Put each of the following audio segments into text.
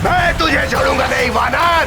मैं तुझे छोड़ूंगा नहीं वानर।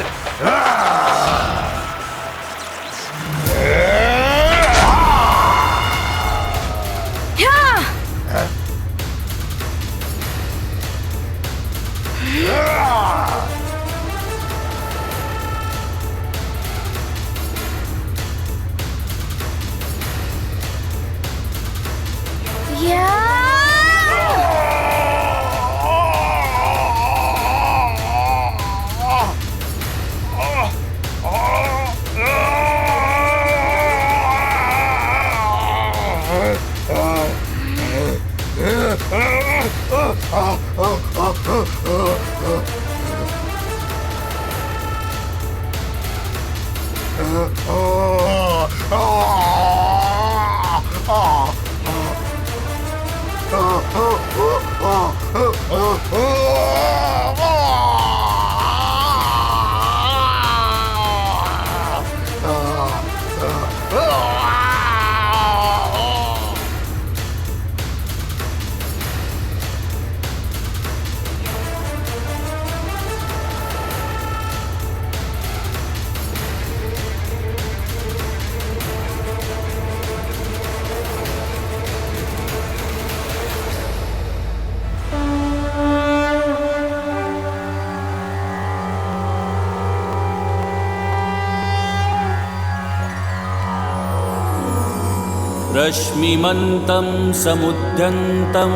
रश्मिमन्तं समुद्यन्तं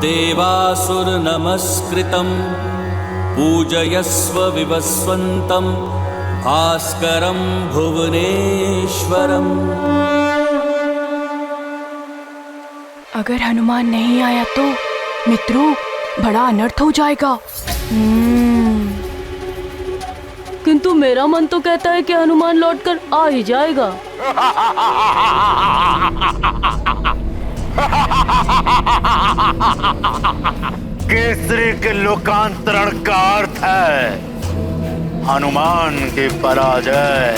देवासुरनमस्कृतं पूजयस्व विवस्वन्तं भास्करं भुवनेश्वरम्। अगर हनुमान नहीं आया तो मित्रों बड़ा अनर्थ हो जाएगा। किंतु मेरा मन तो कहता है कि हनुमान लौटकर आ ही जाएगा। केसरी के लोकांतरण का अर्थ है हनुमान की पराजय।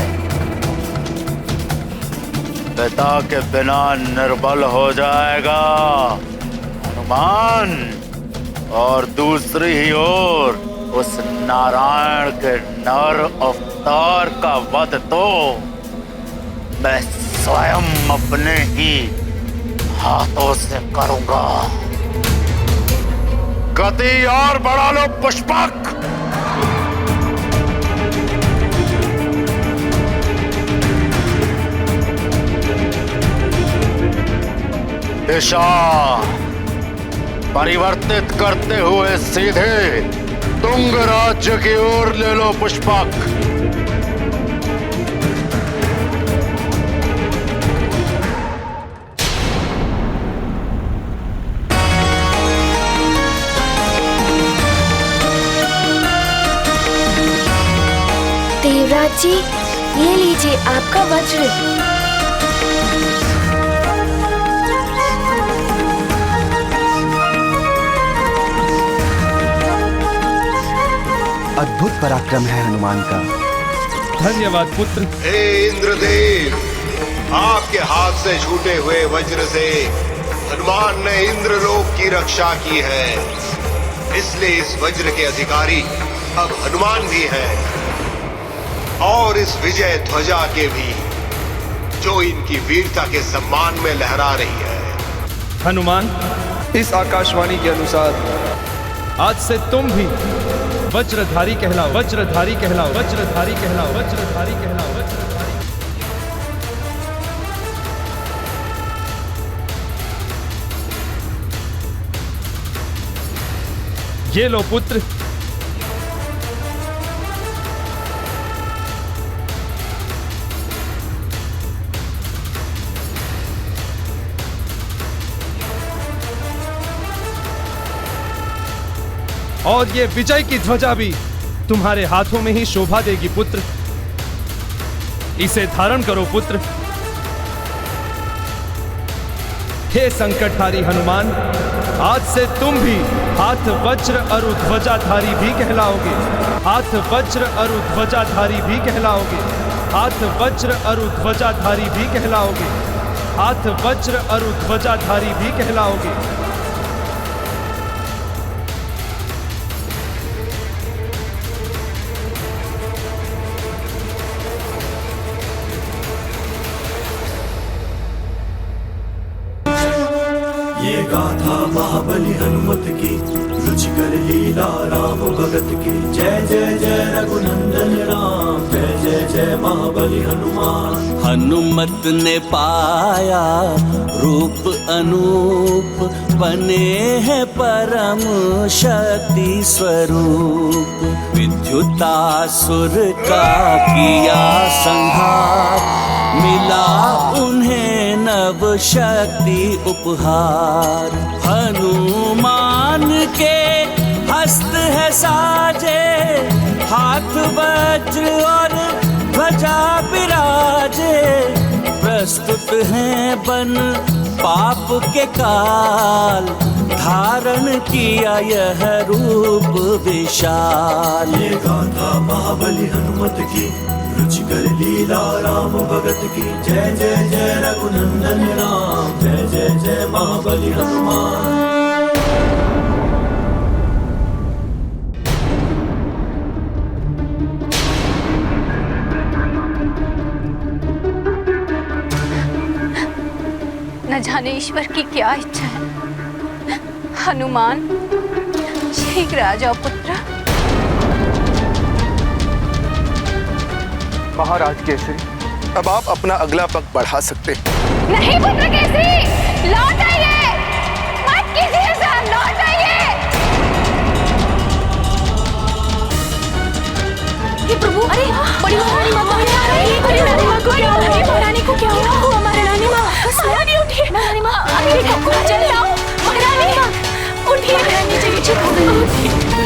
पिता के बिना निर्बल हो जाएगा हनुमान, और दूसरी ही ओर उस नारायण के नर अवतार का वध तो मैं स्वयं अपने ही हाथों से करूंगा। गति और बढ़ा लो पुष्पक। दिशा परिवर्तित करते हुए सीधे तुंग राज्य की ओर ले लो पुष्पक। देवराज जी, ये लीजिए आपका वज्र। अद्भुत पराक्रम है हनुमान का। धन्यवाद पुत्र। हे इंद्रदेव, आपके हाथ से छूटे हुए वज्र से हनुमान ने इंद्रलोक की रक्षा की है, इसलिए इस वज्र के अधिकारी अब हनुमान भी हैं, और इस विजय ध्वजा के भी, जो इनकी वीरता के सम्मान में लहरा रही है। हनुमान, इस आकाशवाणी के अनुसार आज से तुम भी वज्रधारी कहलाओ, वज्रधारी कहलाओ, वज्रधारी कहलाओ, वज्रधारी कहलाओ, वज्रधारी। ये लो पुत्र, और ये विजय की ध्वजा भी तुम्हारे हाथों में ही शोभा देगी पुत्र। इसे धारण करो पुत्र। हे संकटहारी हनुमान, आज से तुम भी हाथ वज्र और ध्वजाधारी भी कहलाओगे। हाथ वज्र और ध्वजाधारी भी कहलाओगे। हाथ वज्र और ध्वजाधारी भी कहलाओगे। हाथ वज्र और ध्वजाधारी भी कहलाओगे। ये गाथा महाबली हनुमत की, रुचिकर लीला राम भगत की। जय जय जय रघुनंदन राम, जय जय जय महाबली हनुमान। हनुमत ने पाया रूप अनूप, बने हैं परम शक्ति स्वरूप। विद्युतासुर का किया संहार, मिला उन्हें नव शक्ति उपहार। हनुमान के हस्त है साजे, हाथ वज्र और ध्वजा विराजे। प्रस्तुत हैं बन पाप के काल, धारण किया यह रूप विशाल। ये गाथा महाबली हनुमत की, रुचिकर लीला राम भगत की। जय जय जय रघुनंदन राम, जय जय जय महाबली हनुमान। न जाने ईश्वर की क्या इच्छा है। हनुमान शीघ्र आ जाओ पुत्र। महाराज केसरी, अब आप अपना अगला पग बढ़ा सकते हैं। नहीं पुत्र केसरी, लौट आइए, मत कीजिए ऐसा, लौट आइए। हे प्रभु, अरे बड़ी महारानी माँ को क्या हुआ? बड़ी महारानी माँ को क्या हुआ? महारानी को क्या हुआ? हमारी रानी माँ, महारानी उठिए। महारानी माँ, अरे ठाकुर चल जाओ। महारानी माँ उठिए, महारानी जी ठीक हो गई।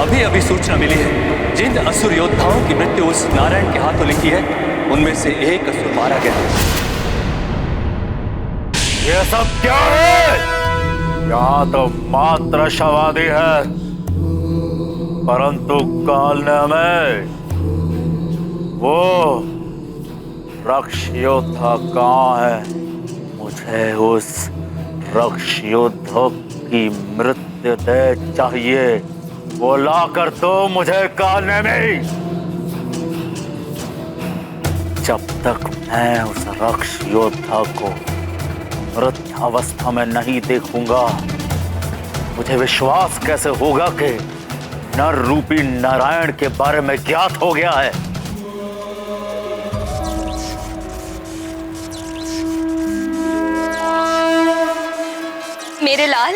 अभी अभी सूचना मिली है, जिन असुर योद्धाओं की मृत्यु उस नारायण के हाथों लिखी है, उनमें से एक असुर मारा गया। ये सब क्या है? यहाँ तो मात्र शवादी है, परंतु काल ने हमें वो रक्ष योद्धा कहाँ है? मुझे उस रक्ष योद्धा की मृत्यु दे चाहिए। वो लाकर दो मुझे कालने में। जब तक मैं उस रक्ष योद्धा को मृत अवस्था में नहीं देखूंगा, मुझे विश्वास कैसे होगा कि नर रूपी नारायण के बारे में ज्ञात हो गया है। मेरे लाल,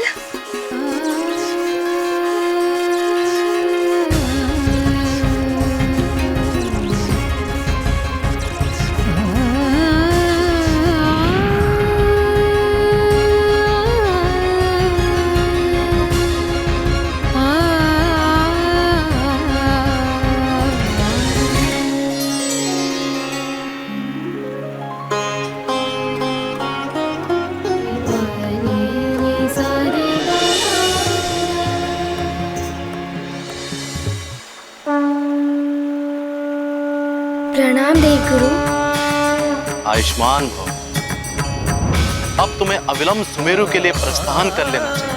प्रणाम देवगुरु। आयुष्मान भव। अब तुम्हें अविलंब सुमेरु के लिए प्रस्थान कर लेना चाहिए।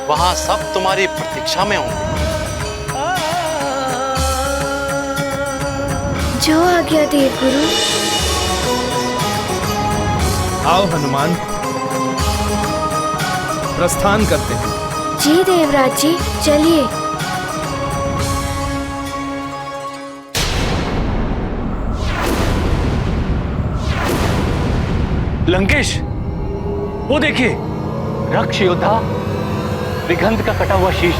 वहां सब तुम्हारी प्रतीक्षा में होंगे। जो आज्ञा देवगुरु। आओ हनुमान, प्रस्थान करते हैं। जी देवराज जी, चलिए। लंकेश, वो देखिए, रक्ष योद्धा विगंध का कटा हुआ शीश।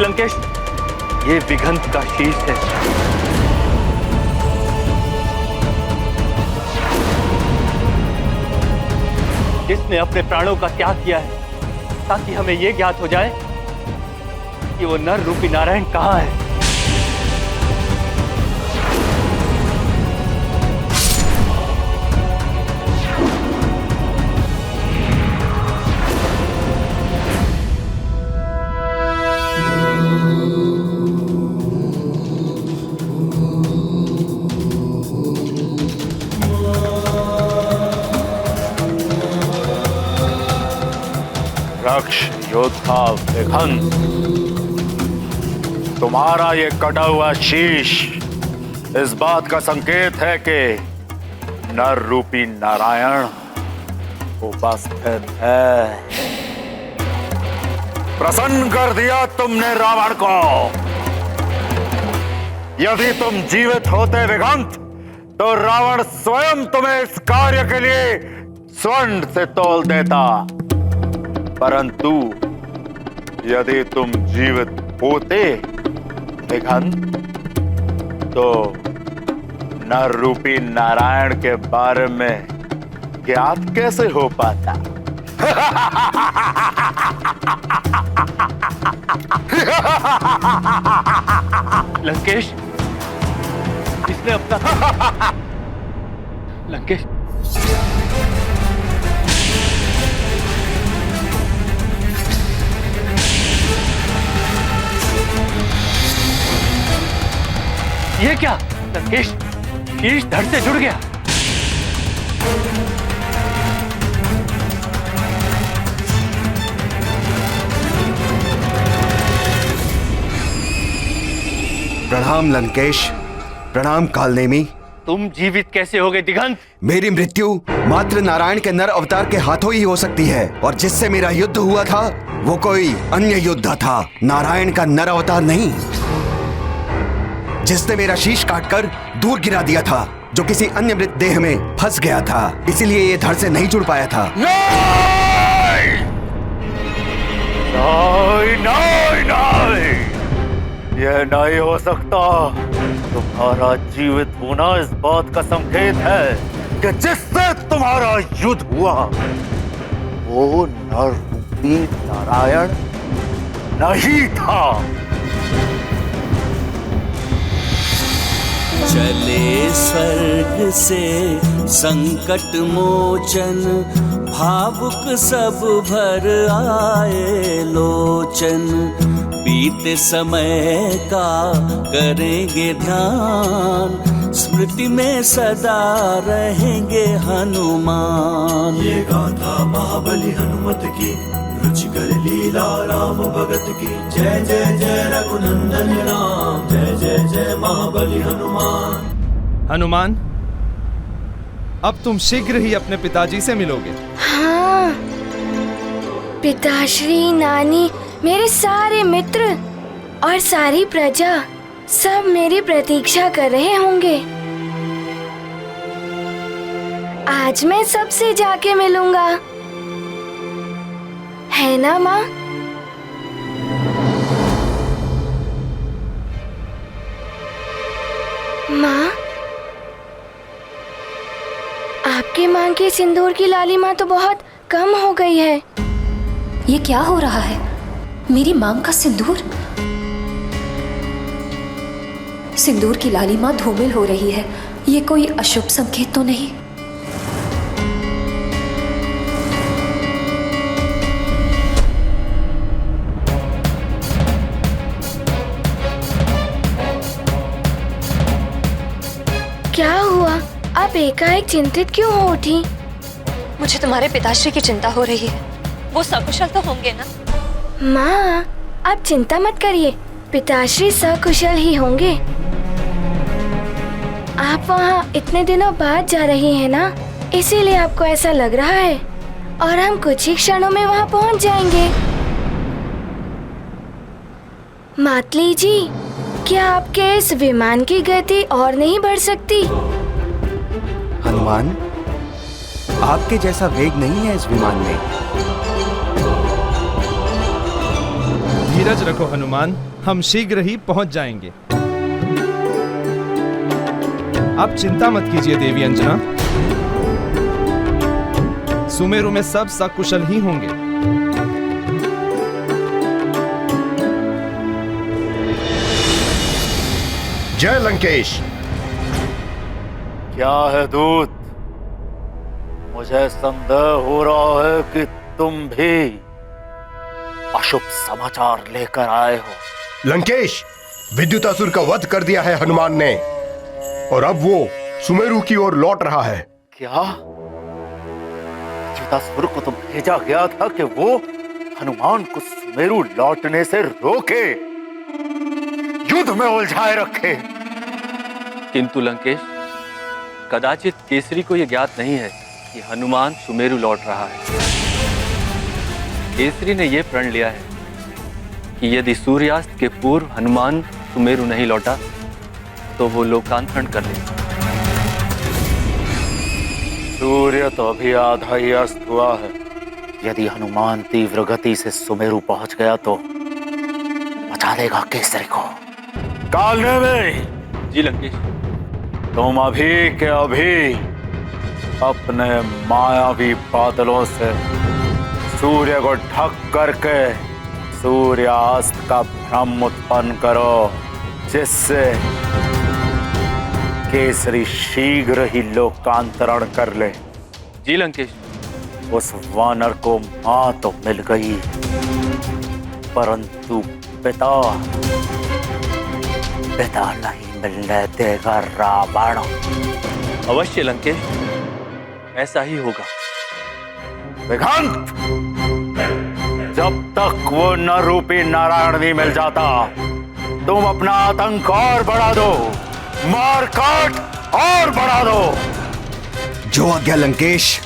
लंकेश, ये विघंत का शीश है। जिसने अपने प्राणों का त्याग किया है ताकि हमें यह ज्ञात हो जाए कि वो नर रूपी नारायण कहाँ है। रक्ष योद्धा विघंत, तुम्हारा ये कटा हुआ शीश इस बात का संकेत है कि नर रूपी नारायण उपस्थित है। प्रसन्न कर दिया तुमने रावण को। यदि तुम जीवित होते विघंत, तो रावण स्वयं तुम्हें इस कार्य के लिए स्वर्ण से तोल देता। परंतु यदि तुम जीवित होते विघंत, तो नर रूपी नारायण के बारे में ज्ञात कैसे हो पाता? लंकेश, इसने अपना लंकेश, ये क्या? लंकेश, शीश धड़ से जुड़ गया। प्रणाम लंकेश, प्रणाम कालनेमी। तुम जीवित कैसे हो गए दिगंत? मेरी मृत्यु मात्र नारायण के नर अवतार के हाथों ही हो सकती है, और जिससे मेरा युद्ध हुआ था वो कोई अन्य योद्धा था, नारायण का नर अवतार नहीं, जिसने मेरा शीश काटकर दूर गिरा दिया था, जो किसी अन्य मृत देह में फंस गया था, इसीलिए ये धड़ से नहीं जुड़ पाया था। नहीं! नहीं, नहीं, नहीं! यह नहीं हो सकता। तुम्हारा जीवित होना इस बात का संकेत है कि जिससे तुम्हारा युद्ध हुआ वो नर रूपी नारायण नहीं था। चले स्वर्ग से संकट मोचन, भावुक सब भर आए लोचन। बीते समय का करेंगे ध्यान, स्मृति में सदा रहेंगे हनुमान। ये गाथा महाबली हनुमत की, रुचिकर लीला राम भगत की। जय जय जय रघुनंदन राम, जय जय जय महाबली हनुमान। हनुमान, अब तुम शीघ्र ही अपने पिताजी से मिलोगे। हाँ, पिताश्री, नानी, मेरे सारे मित्र और सारी प्रजा सब मेरी प्रतीक्षा कर रहे होंगे। आज मैं सबसे जाके मिलूंगा, है ना माँ? माँ, आपके मांग के सिंदूर की लालिमा तो बहुत कम हो गई है। ये क्या हो रहा है? मेरी मांग का सिंदूर? सिंदूर की लालिमा धूमिल हो रही है। ये कोई अशुभ संकेत तो नहीं? क्या हुआ? आप एकाएक चिंतित क्यों हो उठी? मुझे तुम्हारे पिताश्री की चिंता हो रही है। वो सकुशल तो होंगे ना? माँ, आप चिंता मत करिए, पिताश्री सकुशल ही होंगे। आप वहाँ इतने दिनों बाद जा रही हैं ना, इसीलिए आपको ऐसा लग रहा है, और हम कुछ ही क्षणों में वहाँ पहुँच जाएंगे। मातली जी, क्या आपके इस विमान की गति और नहीं बढ़ सकती? हनुमान, आपके जैसा वेग नहीं है इस विमान में। धीरज रखो हनुमान, हम शीघ्र ही पहुंच जाएंगे। आप चिंता मत कीजिए देवी अंजना, सुमेरु में सब सकुशल ही होंगे। जय लंकेश। क्या है दूत? मुझे संदेह हो रहा है कि तुम भी अशुभ समाचार लेकर आए हो। लंकेश, विद्युतासुर का वध कर दिया है हनुमान ने और अब वो सुमेरु की ओर लौट रहा है। क्या? विद्युतासुर को तो भेजा गया था कि वो हनुमान को सुमेरु लौटने से रोके, युद्ध में उलझाए रखे। किंतु लंकेश, कदाचित केसरी को यह ज्ञात नहीं है कि हनुमान सुमेरु लौट रहा है। केसरी ने यह प्रण लिया है कि यदि सूर्यास्त के पूर्व हनुमान सुमेरु नहीं लौटा तो वो लोकांतरण कर लेगा। सूर्य तो अभी आधा ही अस्त हुआ है। यदि हनुमान तीव्र गति से सुमेरु पहुंच गया तो बचा देगा केसरी को। कालने में जी लंकेश, तुम अभी के अभी अपने मायावी बादलों से सूर्य को ढक करके सूर्यास्त का भ्रम उत्पन्न करो, जिससे केसरी शीघ्र ही लोकांतरण कर ले। जी लंकेश। उस वानर को मां तो मिल गई, परंतु पिता नहीं मिलने देगा रावण। अवश्य लंकेश, ऐसा ही होगा। विघंत, जब तक वो न रूपी नारायण नहीं मिल जाता तुम अपना आतंक और बढ़ा दो, मार काट और बढ़ा दो। जो आज्ञा लंकेश।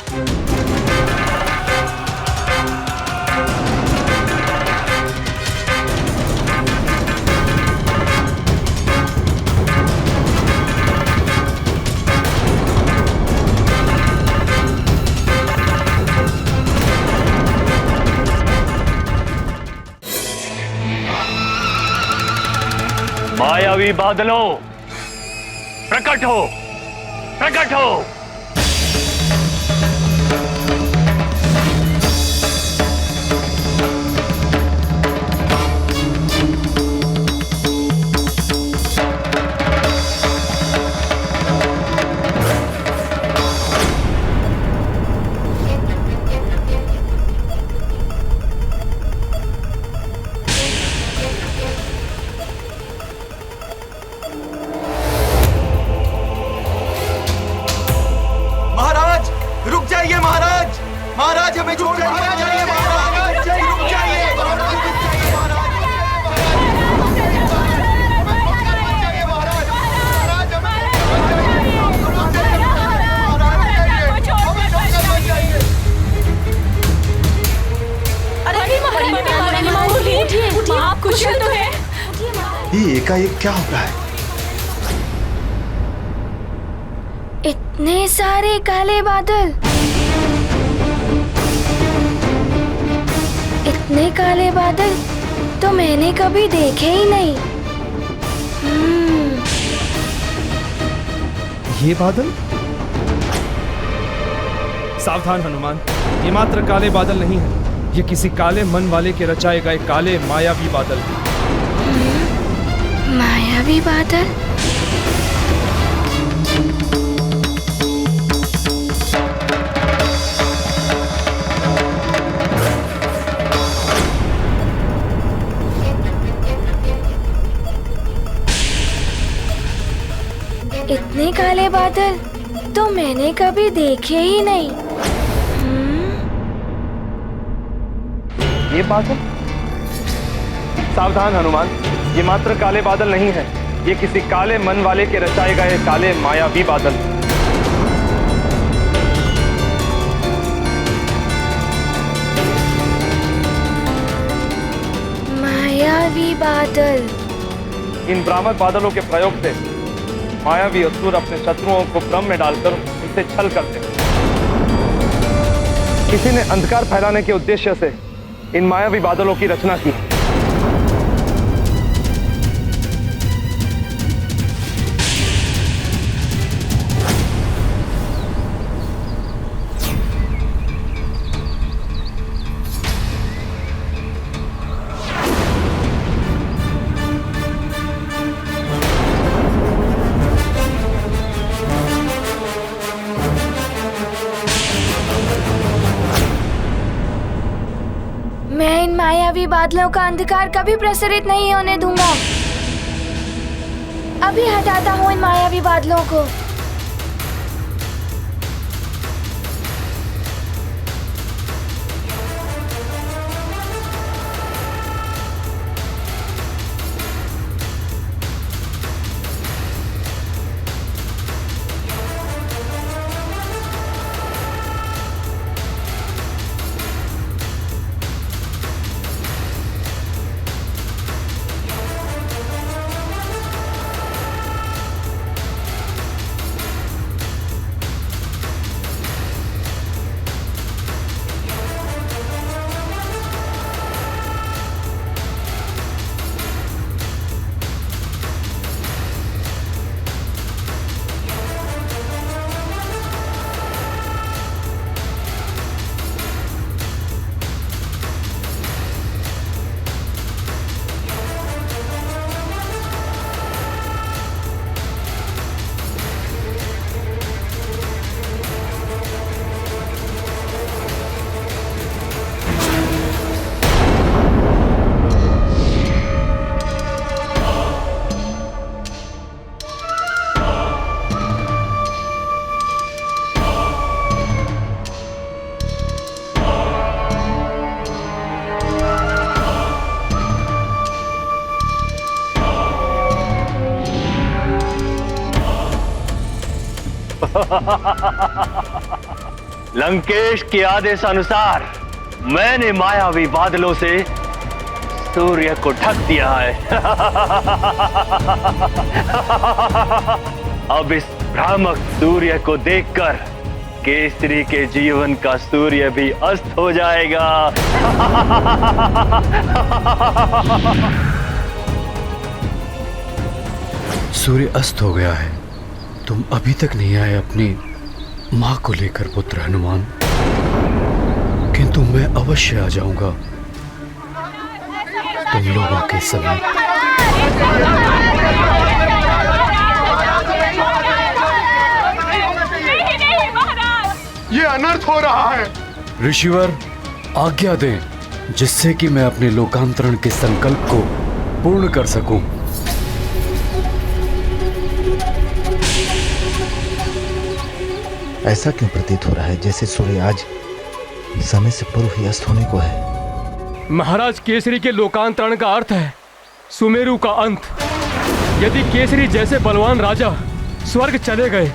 मायावी बादलों, प्रकट हो, प्रकट हो। महाराज हमें छोड़ जाइए महाराज, रुक जाइए। आप कुशल तो है? ये एकाएक क्या हो रहा है? इतने सारे काले बादल, इतने काले बादल तो मैंने कभी देखे ही नहीं। ये बादल? सावधान हनुमान, ये मात्र काले बादल नहीं है, ये किसी काले मन वाले के रचाए गए काले मायावी बादल हैं। मायावी बादल? इतने काले बादल तो मैंने कभी देखे ही नहीं। ये बादल? सावधान हनुमान, ये मात्र काले बादल नहीं है, ये किसी काले मन वाले के रचाए गए काले मायावी बादल। मायावी बादल? इन भ्रामक बादलों के प्रयोग से मायावी असुर अपने शत्रुओं को भ्रम में डालकर उनसे छल करते हैं। किसी ने अंधकार फैलाने के उद्देश्य से इन मायावी बादलों की रचना की। मैं इन मायावी बादलों का अंधकार कभी प्रसरित नहीं होने दूंगा। अभी हटाता हूँ इन मायावी बादलों को। लंकेश के आदेश अनुसार मैंने मायावी बादलों से सूर्य को ढक दिया है। अब इस भ्रामक सूर्य को देखकर केसरी के जीवन का सूर्य भी अस्त हो जाएगा। सूर्य अस्त हो गया है। तुम अभी तक नहीं आए अपनी मां को लेकर पुत्र हनुमान, किंतु मैं अवश्य आ जाऊंगा तुम लोगों के समय। ये अनर्थ हो रहा है। ऋषिवर आज्ञा दें, जिससे कि मैं अपने लोकांतरण के संकल्प को पूर्ण कर सकूं। ऐसा क्यों प्रतीत हो रहा है जैसे सूर्य आज समय से पूर्व ही अस्त होने को है? महाराज, केसरी के लोकांतरण का अर्थ है सुमेरु का अंत। यदि केसरी जैसे बलवान राजा स्वर्ग चले गए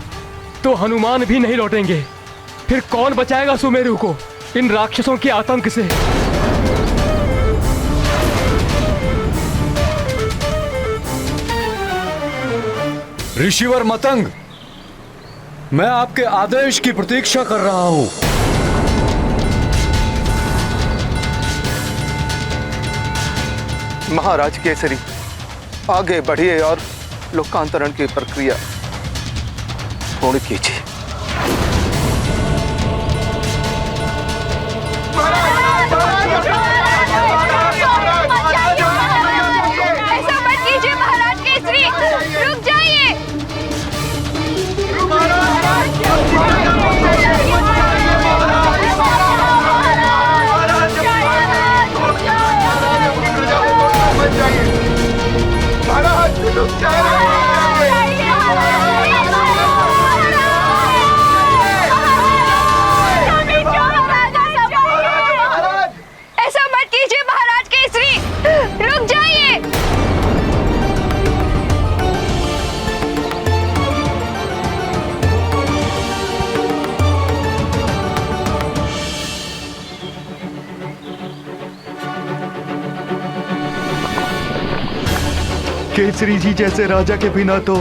तो हनुमान भी नहीं लौटेंगे। फिर कौन बचाएगा सुमेरु को इन राक्षसों के आतंक से? ऋषिवर मतंग, मैं आपके आदेश की प्रतीक्षा कर रहा हूं। महाराज केसरी, आगे बढ़िए और लोकांतरण की प्रक्रिया पूर्ण कीजिए। ऐसा मत कीजिए महाराज केसरी, रुक जाइए। ऐसा मत कीजिए महाराज केसरी, रुक जाइए। केसरी जी जैसे राजा के बिना तो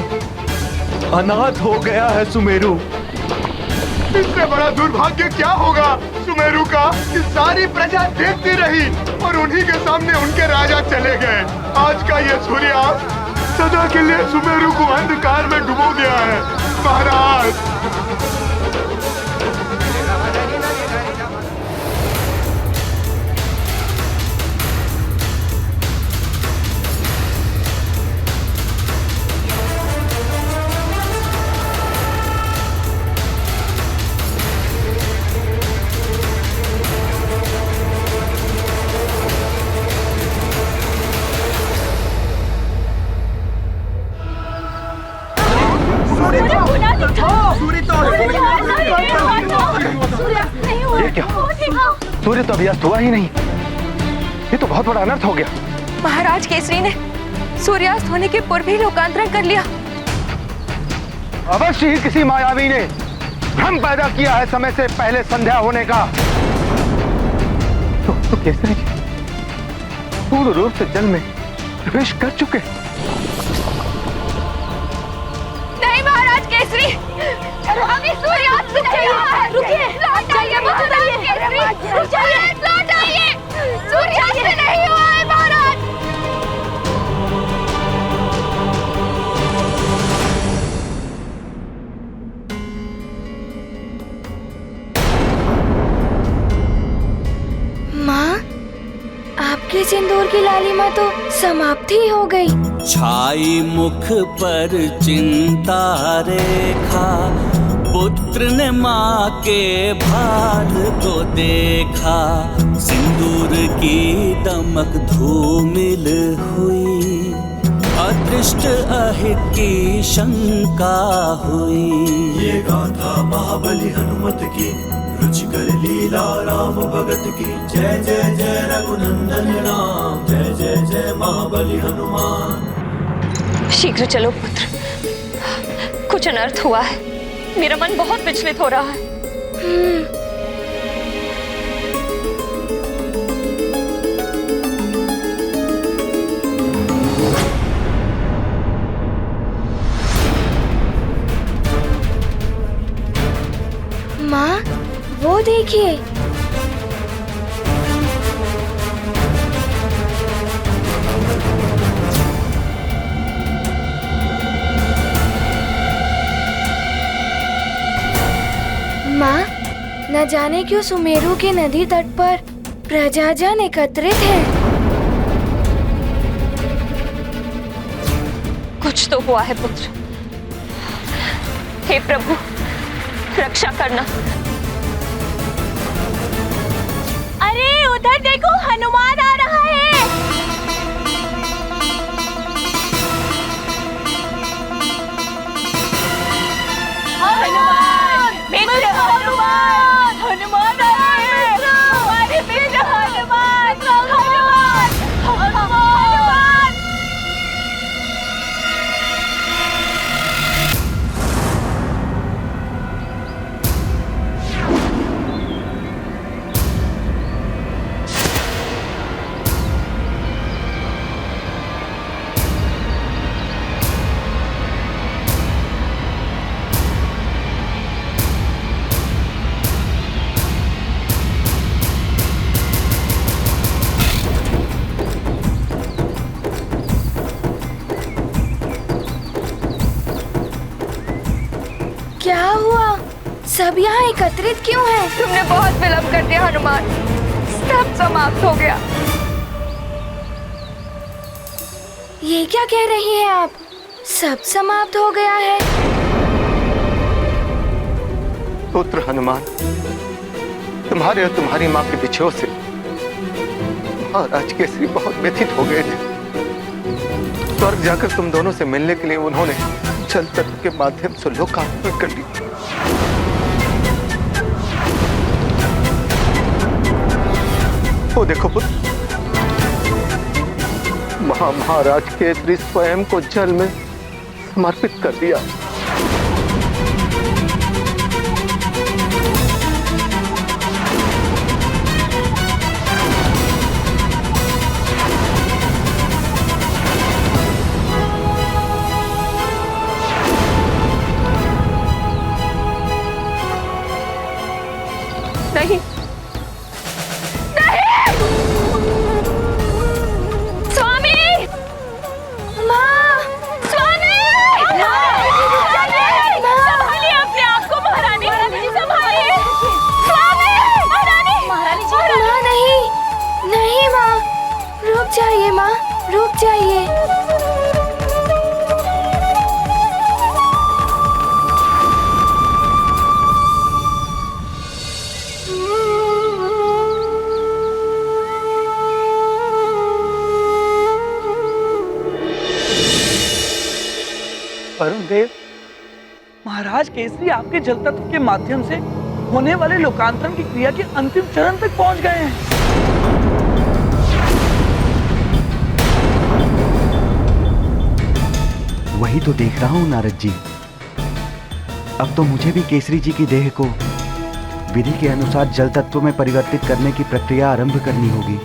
अनाथ हो गया है सुमेरु। इससे बड़ा दुर्भाग्य क्या होगा सुमेरु का कि सारी प्रजा देखती रही और उन्हीं के सामने उनके राजा चले गए। आज का ये सूर्यास्त सदा के लिए सुमेरु को अंधकार में डुबो दिया है। महाराज, सूर्य तो अभी अस्त हुआ ही नहीं। ये तो बहुत बड़ा अनर्थ हो गया। महाराज केसरी ने सूर्यास्त होने के पूर्व ही लोकांतरण कर लिया। अवश्य ही किसी मायावी ने भ्रम पैदा किया है समय से पहले संध्या होने का। तो केसरी जी पूर्ण रूप से जल में प्रवेश कर चुके। नहीं महाराज केसरी, अभी सूर्यास्त नहीं हुआ है। रुकिए, लौट आइए महाराज केसरी, रुक जाइए, लौट आइए। सूर्यास्त नहीं हुआ है महाराज। माँ, आपके सिंदूर की लालिमा तो समाप्ति हो गई। छाई मुख पर चिंता रेखा, पुत्र ने माँ के भाल को देखा। सिंदूर की दमक धूमिल हुई, अदृष्ट अहित की शंका हुई। ये गाथा महाबली हनुमत की, रुचिकर लीला राम भगत की। जय जय जय रघुनंदन राम, जय जय जय महाबली हनुमान। शीघ्र चलो पुत्र, कुछ अनर्थ हुआ है। मेरा मन बहुत विचलित हो रहा है। माँ, वो देखिए। माँ, न जाने क्यों सुमेरु के नदी तट पर प्रजाजन एकत्रित है। कुछ तो हुआ है पुत्र। हे प्रभु, रक्षा करना। अरे उधर देखो, हनुमान आ रहा है। हनुमान, मित्र हनुमान, हनुमान आए हैं। हमारे मित्र हनुमान, हनुमान, हनुमान। क्या हुआ? सब यहाँ एकत्रित क्यों हैं? तुमने बहुत विलंब कर दिया हनुमान, सब समाप्त हो गया। ये क्या कह रही हैं आप? सब समाप्त हो गया है? पुत्र हनुमान, तुम्हारे और तुम्हारी माँ के बिछोह से महाराज केसरी बहुत व्यथित हो गए थे। स्वर्ग जाकर तुम दोनों से मिलने के लिए उन्होंने जल तत्व के माध्यम से लोकार्पण कर लिया। वो देखो पुत्र, महाराज केसरी स्वयं को जल में समर्पित कर दिया। नहीं, नहीं! स्वामी! माँ! स्वामी! संभालिए अपने आप को महारानी, संभालिए! स्वामी! महारानी! महारानी जी! माँ नहीं, नहीं माँ, रुक जाइए माँ, रुक जाइए। वरुण देव, महाराज केसरी आपके जल तत्व के माध्यम से होने वाले लोकांतरण की क्रिया के अंतिम चरण तक पहुंच गए हैं। वही तो देख रहा हूँ नारद जी। अब तो मुझे भी केसरी जी की देह को विधि के अनुसार जल तत्व में परिवर्तित करने की प्रक्रिया आरंभ करनी होगी।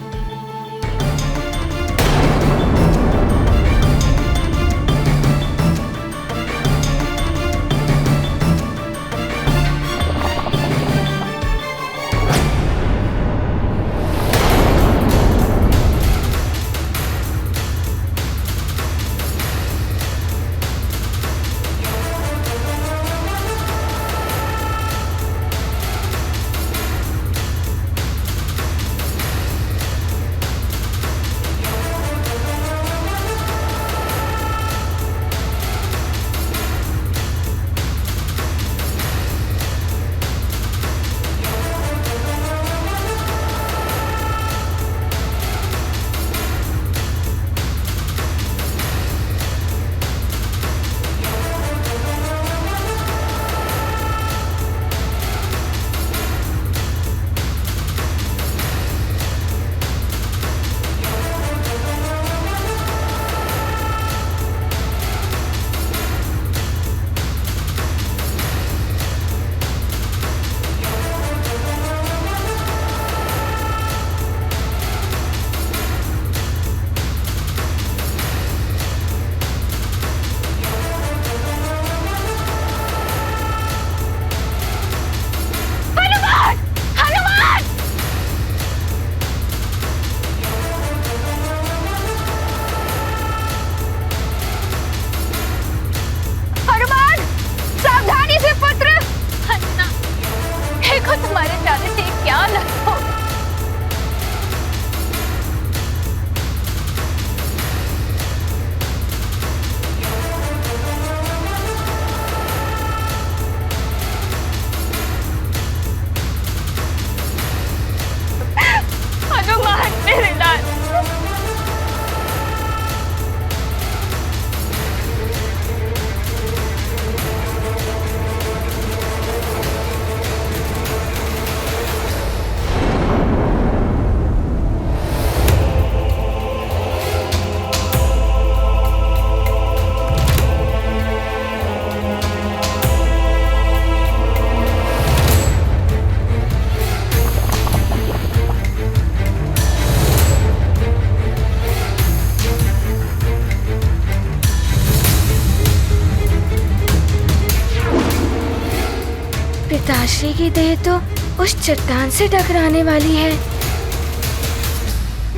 पिताश्री की देह तो उस चट्टान से टकराने वाली है।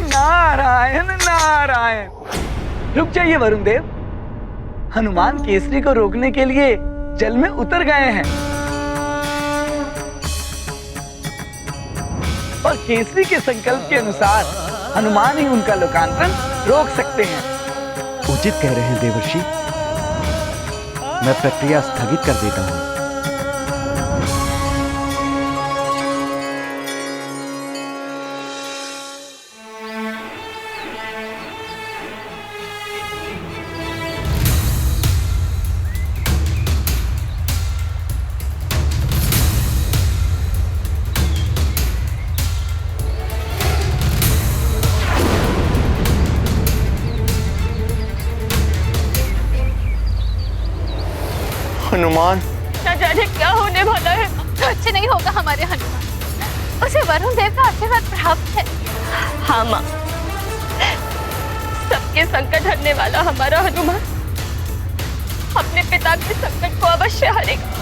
नारायण नारायण। रुक जाइए वरुण देव। हनुमान केसरी को रोकने के लिए जल में उतर गए हैं और केसरी के संकल्प के अनुसार हनुमान ही उनका लोकांतरण रोक सकते हैं। उचित कह रहे हैं देवर्षि। मैं प्रक्रिया स्थगित कर देता हूँ। हनुमान, न जाने क्या होने वाला है। कुछ नहीं होगा हमारे हनुमान। उसे वरुण देव का आशीर्वाद प्राप्त है। हाँ माँ, सबके संकट हरने वाला हमारा हनुमान अपने पिता के संकट को अवश्य हरेगा।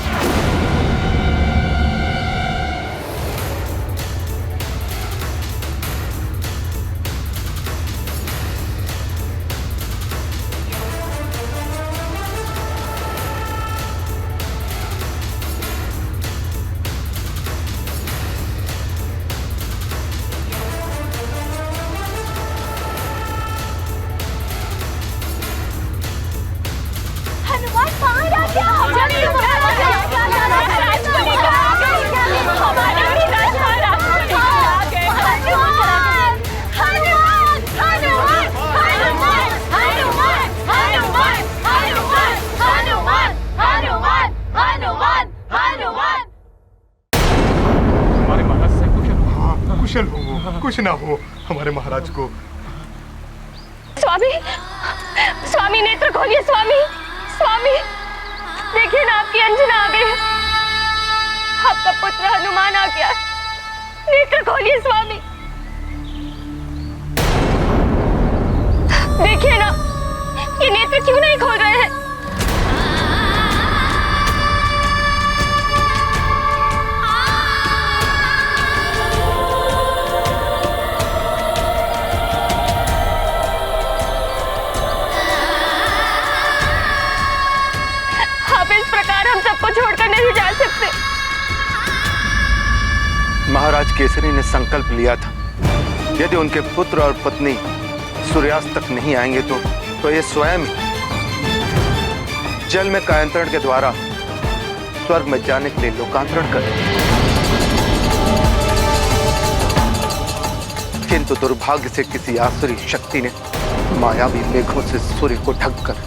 हनुमान बाहर आ गया। कुशल हो वो, कुछ ना हो हमारे महाराज को। स्वामी, स्वामी नेत्र खोलिए स्वामी, स्वामी देखिए ना आपकी अंजना आ गई है, आपका पुत्र हनुमान आ गया, नेत्र खोलिए स्वामी, देखिए ना ये नेत्र क्यों नहीं खोल रहे हैं। हम सबको छोड़कर नहीं जा सकते। महाराज केसरी ने संकल्प लिया था, यदि उनके पुत्र और पत्नी सूर्यास्त तक नहीं आएंगे तो ये स्वयं जल में कायांतरण के द्वारा स्वर्ग में जाने के लिए लोकांतरण करेंगे। किंतु दुर्भाग्य से किसी आसुरी शक्ति ने मायावी मेघों से सूर्य को ढककर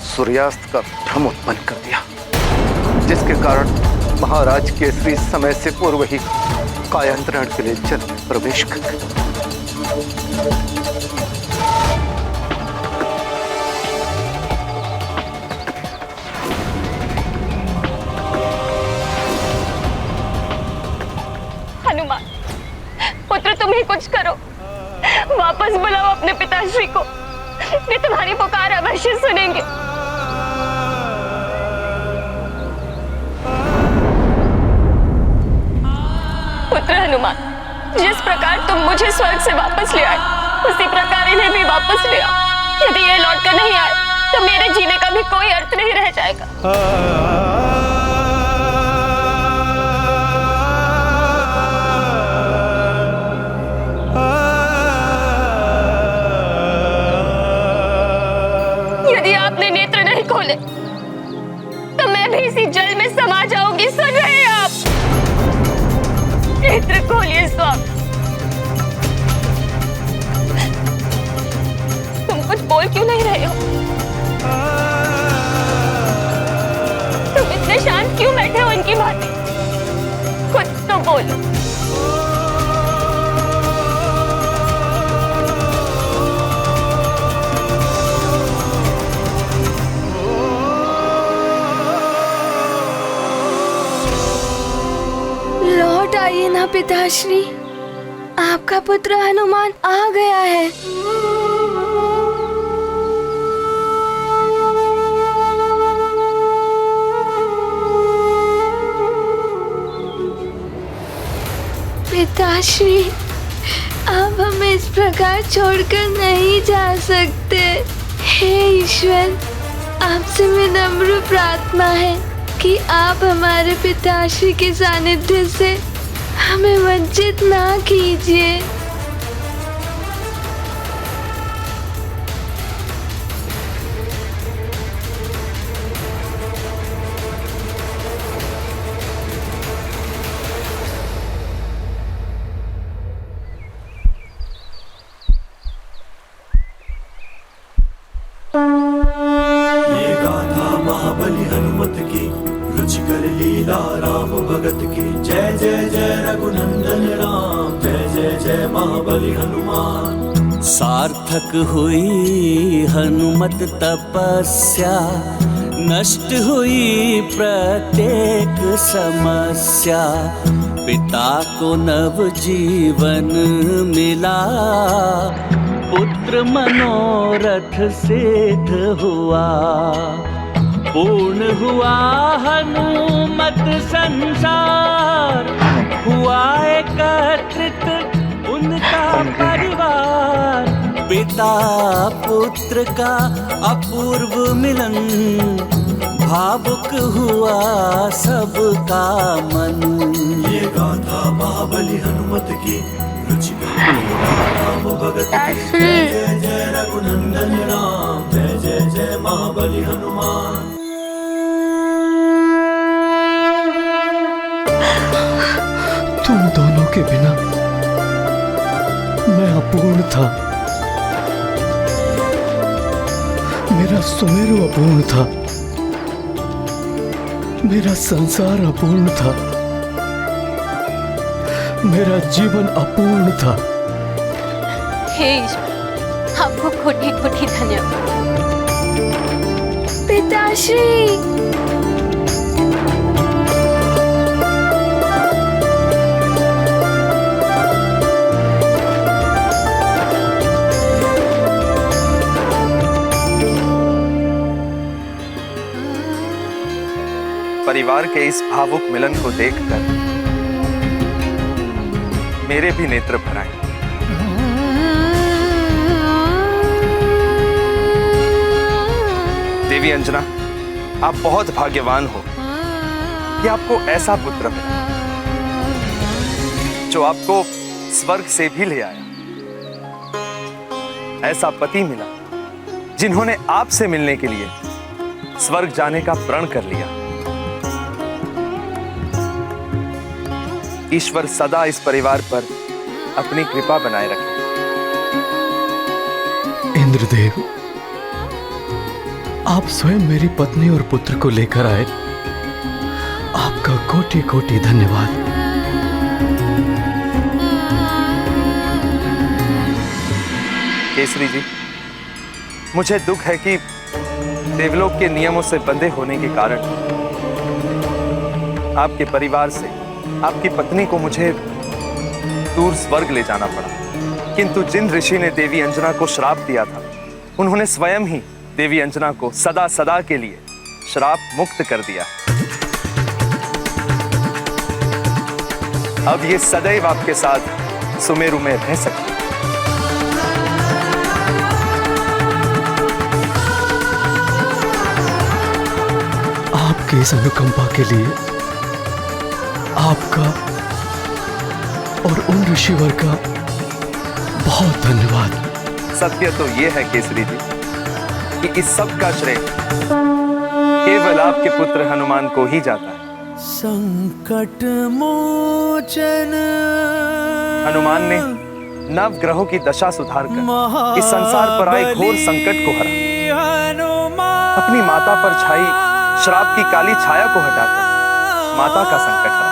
सूर्यास्त का भ्रम उत्पन्न कर दिया, जिसके कारण महाराज केसरी समय से पूर्व ही कायांतरण के लिए जल में प्रवेश कर गए। हनुमान पुत्र तुम ही कुछ करो, वापस बुलाओ अपने पिताश्री को, वे तुम्हारी पुकार अवश्य सुनेंगे। पुत्र हनुमान, जिस प्रकार तुम मुझे स्वर्ग से वापस ले आए, उसी प्रकार इन्हें भी वापस ले आओ। यदि ये लौट कर नहीं आए तो मेरे जीने का भी कोई अर्थ नहीं रह जाएगा। यदि आपने नेत्र नहीं खोले तो मैं भी इसी जल में समा जाऊंगी। सुन रहे हैं आप? नेत्र खोलिए स्वामी। तुम कुछ बोल क्यों नहीं रहे हो? तुम इतने शांत क्यों बैठे हो इनकी बातें? कुछ तो बोलो। लौट आइए ना पिताश्री, आपका पुत्र हनुमान आ गया है। पिताश्री, आप हमें इस प्रकार छोड़कर नहीं जा सकते। हे ईश्वर, आपसे विनम्र प्रार्थना है कि आप हमारे पिताश्री के सानिध्य से हमें वंचित ना कीजिए। ये गाथा महाबली हनुमत की, रुचिकर लीला राम भगत की। जय जय जय रघुनंदन राम, जय जय जय महाबली हनुमान। सार्थक हुई हनुमत तपस्या, नष्ट हुई प्रत्येक समस्या। पिता को नव जीवन मिला, पुत्र मनोरथ सिद्ध हुआ। पूर्ण हुआ हनुमत संसार, हुआ एकत्रित उनका परिवार। पिता पुत्र का अपूर्व मिलन, भावुक हुआ सबका मन। ये गाथा महाबली हनुमत की, रुचिकर राम भगत की। जय जय जय रघुनंदन राम, जय जय जय महाबली हनुमान। तुम दोनों के बिना मैं अपूर्ण था, मेरा सुमेरु अपूर्ण था, मेरा संसार अपूर्ण था। मेरा जीवन अपूर्ण था। हे ईश्वर, आपको कोटि कोटि धन्यवाद। पिताश्री, परिवार के इस भावुक मिलन को देखकर मेरे भी नेत्र भर आए। देवी अंजना, आप बहुत भाग्यवान हो कि आपको ऐसा पुत्र मिला जो आपको स्वर्ग से भी ले आया। ऐसा पति मिला जिन्होंने आपसे मिलने के लिए स्वर्ग जाने का प्रण कर लिया। ईश्वर सदा इस परिवार पर अपनी कृपा बनाए रखे। इंद्रदेव, आप स्वयं मेरी पत्नी और पुत्र को लेकर आए, आपका कोटि कोटि धन्यवाद। केसरी जी, मुझे दुख है कि देवलोक के नियमों से बंधे होने के कारण आपके परिवार से आपकी पत्नी को मुझे दूर स्वर्ग ले जाना पड़ा। किंतु जिन ऋषि ने देवी अंजना को श्राप दिया था, उन्होंने स्वयं ही देवी अंजना को सदा सदा के लिए श्राप मुक्त कर दिया। अब ये सदैव आपके साथ सुमेरु में रह सकती है। आपकी इस अनुकंपा के लिए आपका और उन ऋषिवर का बहुत धन्यवाद। सत्य तो यह है केसरी जी कि इस सब का श्रेय केवल आपके पुत्र हनुमान को ही जाता है। संकट मोचन हनुमान ने नव ग्रहों की दशा सुधारकर इस संसार पर आए घोर संकट को हरा। अपनी माता पर छाई श्राप की काली छाया को हटाकर माता का संकट हरा।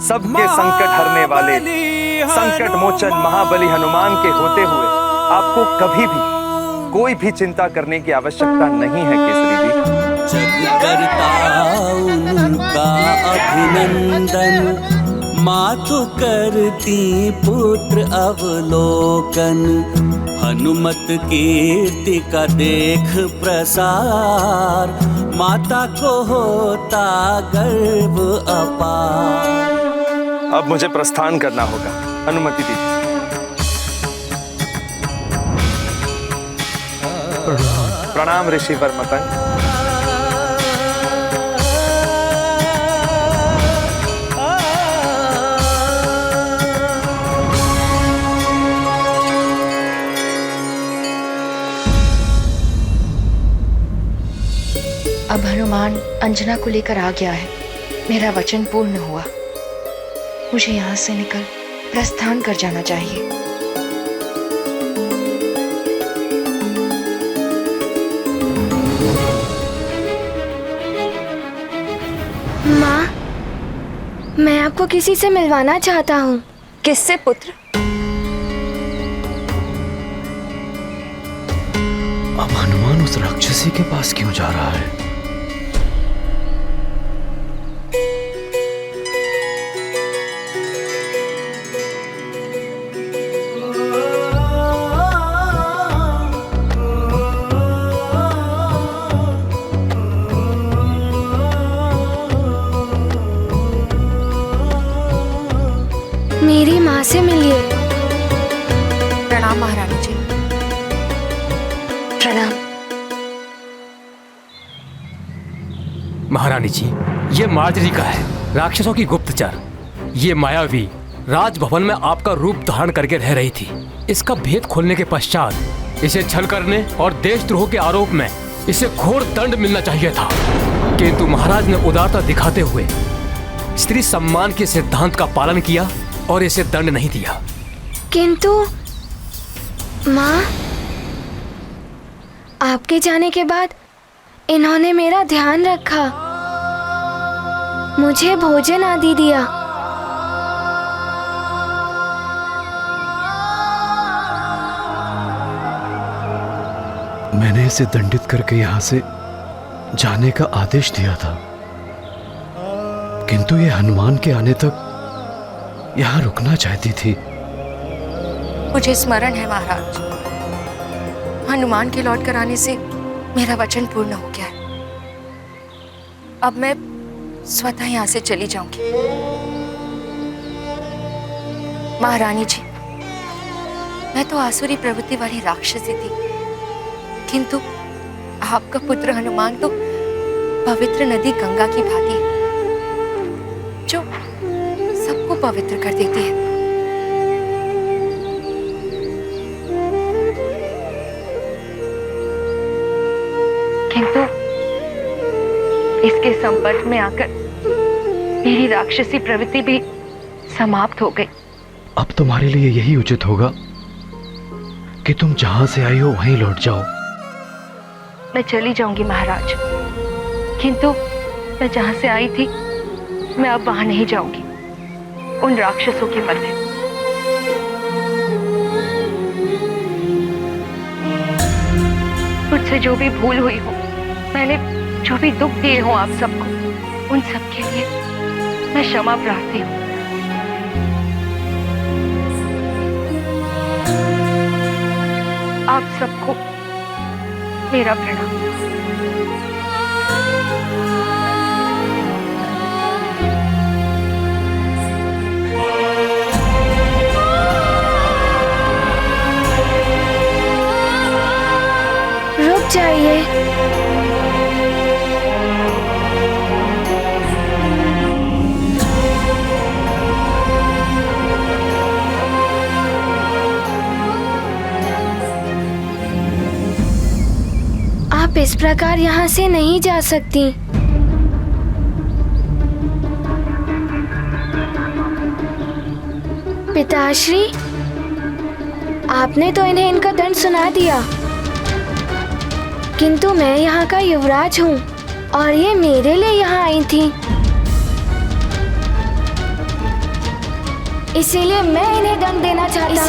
सबके संकट हरने वाले संकट मोचन महाबली हनुमान के होते हुए आपको कभी भी कोई भी चिंता करने की आवश्यकता नहीं है केसरी जी। जग करता उनका अभिनंदन, मातु करती पुत्र अवलोकन। हनुमत कीर्ति का देख प्रसार, माता को होता गर्व अपार। अब मुझे प्रस्थान करना होगा, अनुमति दीजिए। प्रणाम ऋषिवर मतंग। अब हनुमान अंजना को लेकर आ गया है। मेरा वचन पूर्ण हुआ। मुझे यहाँ से निकल प्रस्थान कर जाना चाहिए। माँ, मैं आपको किसी से मिलवाना चाहता हूँ। किससे पुत्र? अब हनुमान उस राक्षसी के पास क्यों जा रहा है? मेरी माँ से मिलिए। प्रणाम महारानी जी। प्रणाम। महारानी जी, ये मार्जरी का है, राक्षसों की गुप्तचर। ये मायावी राजभवन में आपका रूप धारण करके रह रही थी। इसका भेद खोलने के पश्चात इसे छल करने और देशद्रोह के आरोप में इसे घोर दंड मिलना चाहिए था, किंतु महाराज ने उदारता दिखाते हुए स्त्री सम्मान के सिद्धांत का पालन किया और इसे दंड नहीं दिया। किंतु माँ, आपके जाने के बाद इन्होंने मेरा ध्यान रखा, मुझे भोजन आदि दिया। मैंने इसे दंडित करके यहां से जाने का आदेश दिया था, किंतु ये हनुमान के आने तक यहां रुकना चाहती थी। मुझे स्मरण है महाराज, हनुमान के लौट कर आने से मेरा वचन पूर्ण हो गया है। अब मैं स्वतः यहाँ से चली जाऊंगी। महारानी जी, मैं तो आसुरी प्रवृत्ति वाली राक्षसी थी, किंतु आपका पुत्र हनुमान तो पवित्र नदी गंगा की भांति है, जो सबको पवित्र कर देती है। किंतु इसके संपर्क में आकर मेरी राक्षसी प्रवृत्ति भी समाप्त हो गई। अब तुम्हारे लिए यही उचित होगा कि तुम जहां से आई हो वहीं लौट जाओ। मैं चली जाऊंगी महाराज, किंतु मैं जहां से आई थी मैं अब वहां नहीं जाऊंगी, उन राक्षसों के मध्य। मुझसे जो भी भूल हुई हो, मैंने जो भी दुख दिए हो आप सबको, उन सब के लिए मैं क्षमा प्रार्थी हूँ। आप सबको मेरा प्रणाम। रुक जाइए। आप इस प्रकार यहाँ से नहीं जा सकती। पिताश्री, आपने तो इन्हें इनका दंड सुना दिया, किंतु मैं यहाँ का युवराज हूँ और ये मेरे लिए यहाँ आई थी, इसीलिए मैं इन्हें दंड देना चाहता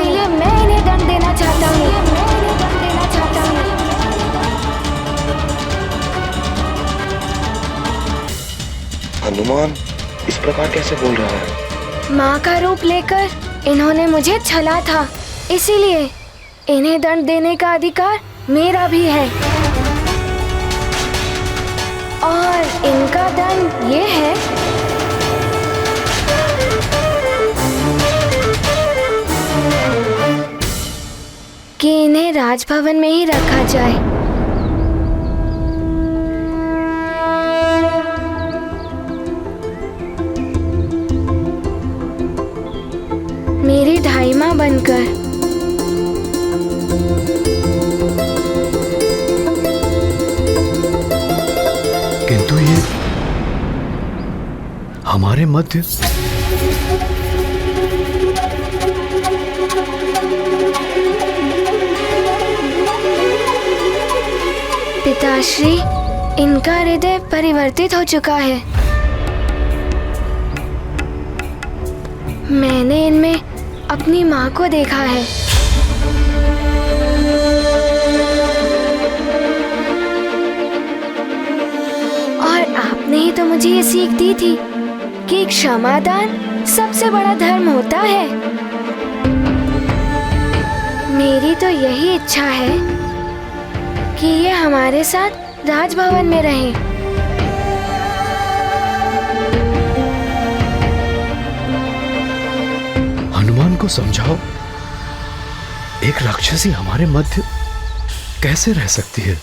हूँ। हनुमान इस प्रकार कैसे बोल रहा है? माँ का रूप लेकर इन्होंने मुझे छला था, इसीलिए इन्हें दंड देने का अधिकार मेरा भी है। और इनका दंड ये है कि इन्हें राजभवन में ही रखा जाए। मेरी ढाई माँ बनकर। किंतु ये हमारे मध्य। पिताश्री, इनका हृदय परिवर्तित हो चुका है। मैंने इनमें अपनी माँ को देखा है। और आपने ही तो मुझे ये सीख दी थी कि क्षमादान सबसे बड़ा धर्म होता है। मेरी तो यही इच्छा है कि ये हमारे साथ राजभवन में रहें। हनुमान को समझाओ, एक राक्षसी हमारे मध्य कैसे रह सकती है?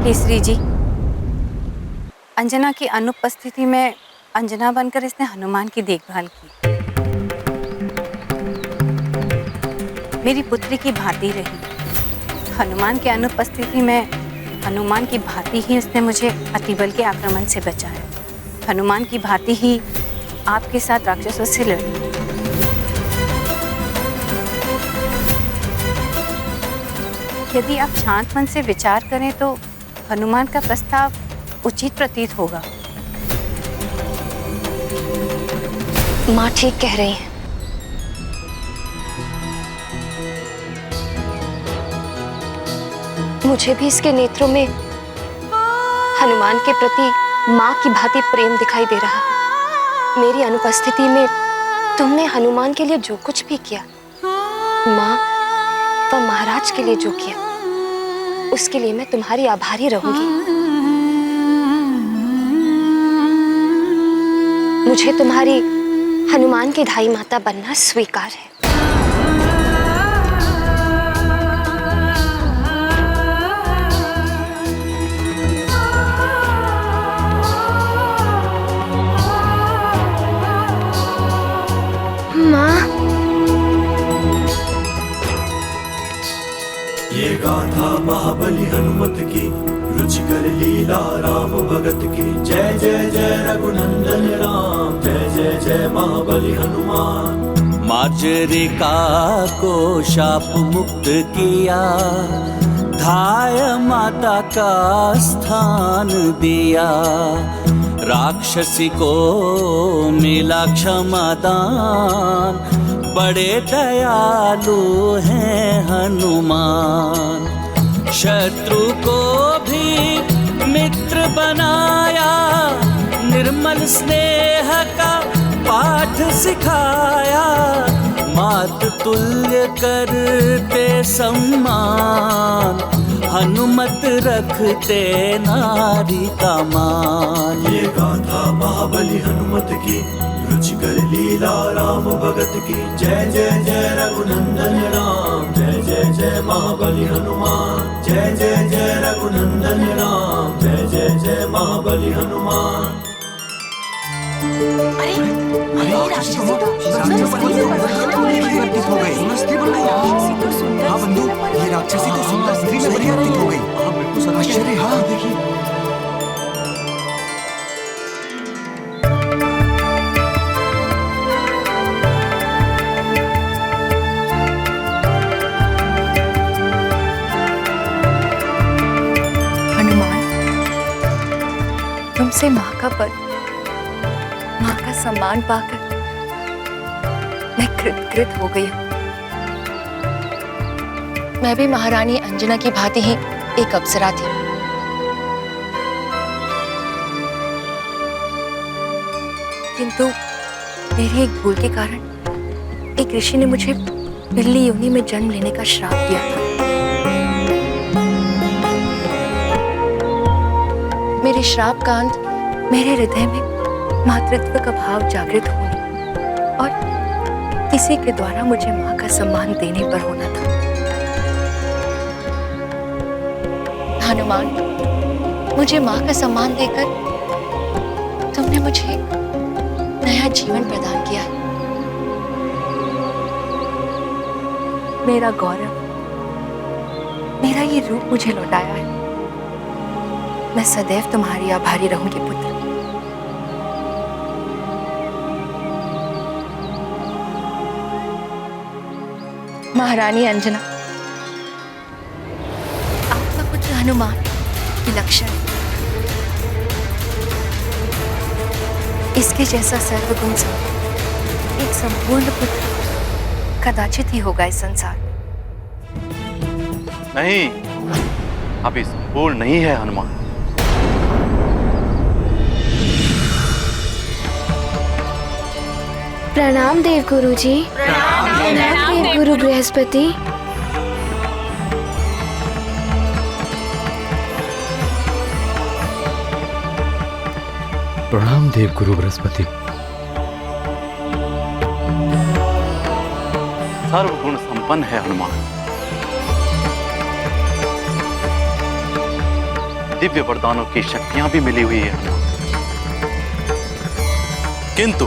केसरी जी, अंजना की अनुपस्थिति में अंजना बनकर इसने हनुमान की देखभाल की। मेरी पुत्री की भांति रही। हनुमान की अनुपस्थिति में हनुमान की भांति ही उसने मुझे अतिबल के आक्रमण से बचाया। हनुमान की भांति ही आपके साथ राक्षसों से लड़ी। यदि आप शांत मन से विचार करें तो हनुमान का प्रस्ताव उचित प्रतीत होगा। माँ ठीक कह रही है। मुझे भी इसके नेत्रों में हनुमान के प्रति माँ की भांति प्रेम दिखाई दे रहा है। मेरी अनुपस्थिति में तुमने हनुमान के लिए जो कुछ भी किया, माँ व महाराज के लिए जो किया, उसके लिए मैं तुम्हारी आभारी रहूंगी। मुझे तुम्हारी हनुमान की धाई माता बनना स्वीकार है। ये गाथा महाबली हनुमत की, रुचिकर लीला राम भगत की। जय जय जय रघुनंदन राम, जय जय जय महाबली हनुमान। मार्जरिका को शाप मुक्त किया, धाय माता का स्थान दिया। राक्षसी को मिला क्षमादान, बड़े दयालु हैं हनुमान। शत्रु को भी मित्र बनाया, निर्मल स्नेह का पाठ सिखाया। मात तुल्य करते सम्मान, हनुमत रखते नारी का मान। ये गाथा महाबली हनुमत की, रुचिकर लीला राम भगत की। जय जय जय रघुनंदन राम, जय जय जय महाबली हनुमान। जय जय जय रघुनंदन राम, जय जय जय महाबली हनुमान। हाँ बंधु, ये राक्षसी तो सुंदर स्त्री में परिवर्तित हो गई। आश्चर्य, हाँ देखिए। तुमसे माँ का पद, माँ का सम्मान पाकर मैं कृतकृत हो गई हूँ। मैं भी महारानी अंजना की भांति ही एक अप्सरा थी। किंतु मेरी एक भूल के कारण एक ऋषि ने मुझे बिल्ली योनि में जन्म लेने का श्राप दिया था। मेरे श्राप का अंत मेरे हृदय में मातृत्व का भाव जागृत होने और किसी के द्वारा मुझे माँ का सम्मान देने पर होना था। हनुमान, मुझे माँ का सम्मान देकर तुमने मुझे एक नया जीवन प्रदान किया। मेरा गौरव, मेरा ये रूप मुझे लौटाया है। मैं सदैव तुम्हारी आभारी रहूंगी पुत्र। महारानी अंजना, आपका पुत्र हनुमान विलक्षण है। इसके जैसा सर्वगुण संपन्न एक संपूर्ण पुत्र कदाचित ही होगा इस संसार में। नहीं, अभी संपूर्ण नहीं है हनुमान। प्रणाम देव गुरु जी। प्रणाम देव गुरु बृहस्पति। प्रणाम देव गुरु बृहस्पति। सर्वगुण संपन्न है हनुमान। दिव्य वरदानों की शक्तियां भी मिली हुई है हनुमान, किंतु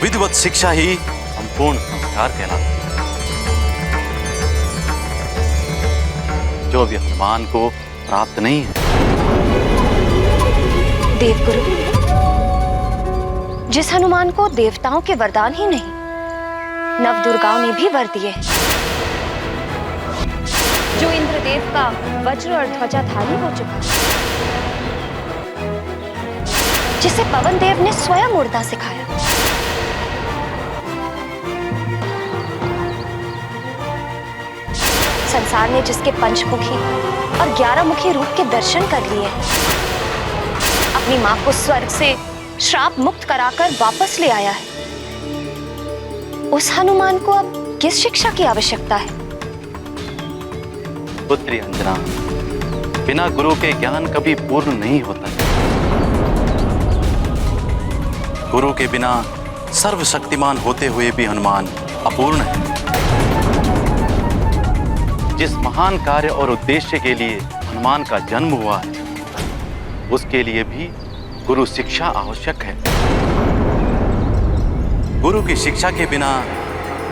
विधिवत शिक्षा ही संपूर्ण संस्कार कहलाती है, जो भी हनुमान को प्राप्त नहीं है। देवगुरु, जिस हनुमान को देवताओं के वरदान ही नहीं, नव दुर्गाओं ने भी वर दिए हैं, जो इंद्रदेव का वज्र और ध्वजाधारी हो चुका, जिसे पवन देव ने स्वयं उड़ना सिखाया, संसार ने जिसके पंचमुखी और 11 मुखी रूप के दर्शन कर लिए हैं। अपनी माँ को स्वर्ग से श्राप मुक्त कराकर वापस ले आया है। उस हनुमान को अब किस शिक्षा की आवश्यकता है? पुत्री अंजना, बिना गुरु के ज्ञान कभी पूर्ण नहीं होता। गुरु के बिना सर्वशक्तिमान होते हुए भी हनुमान अपूर्ण है। जिस महान कार्य और उद्देश्य के लिए हनुमान का जन्म हुआ है, उसके लिए भी गुरु शिक्षा आवश्यक है। गुरु की शिक्षा के बिना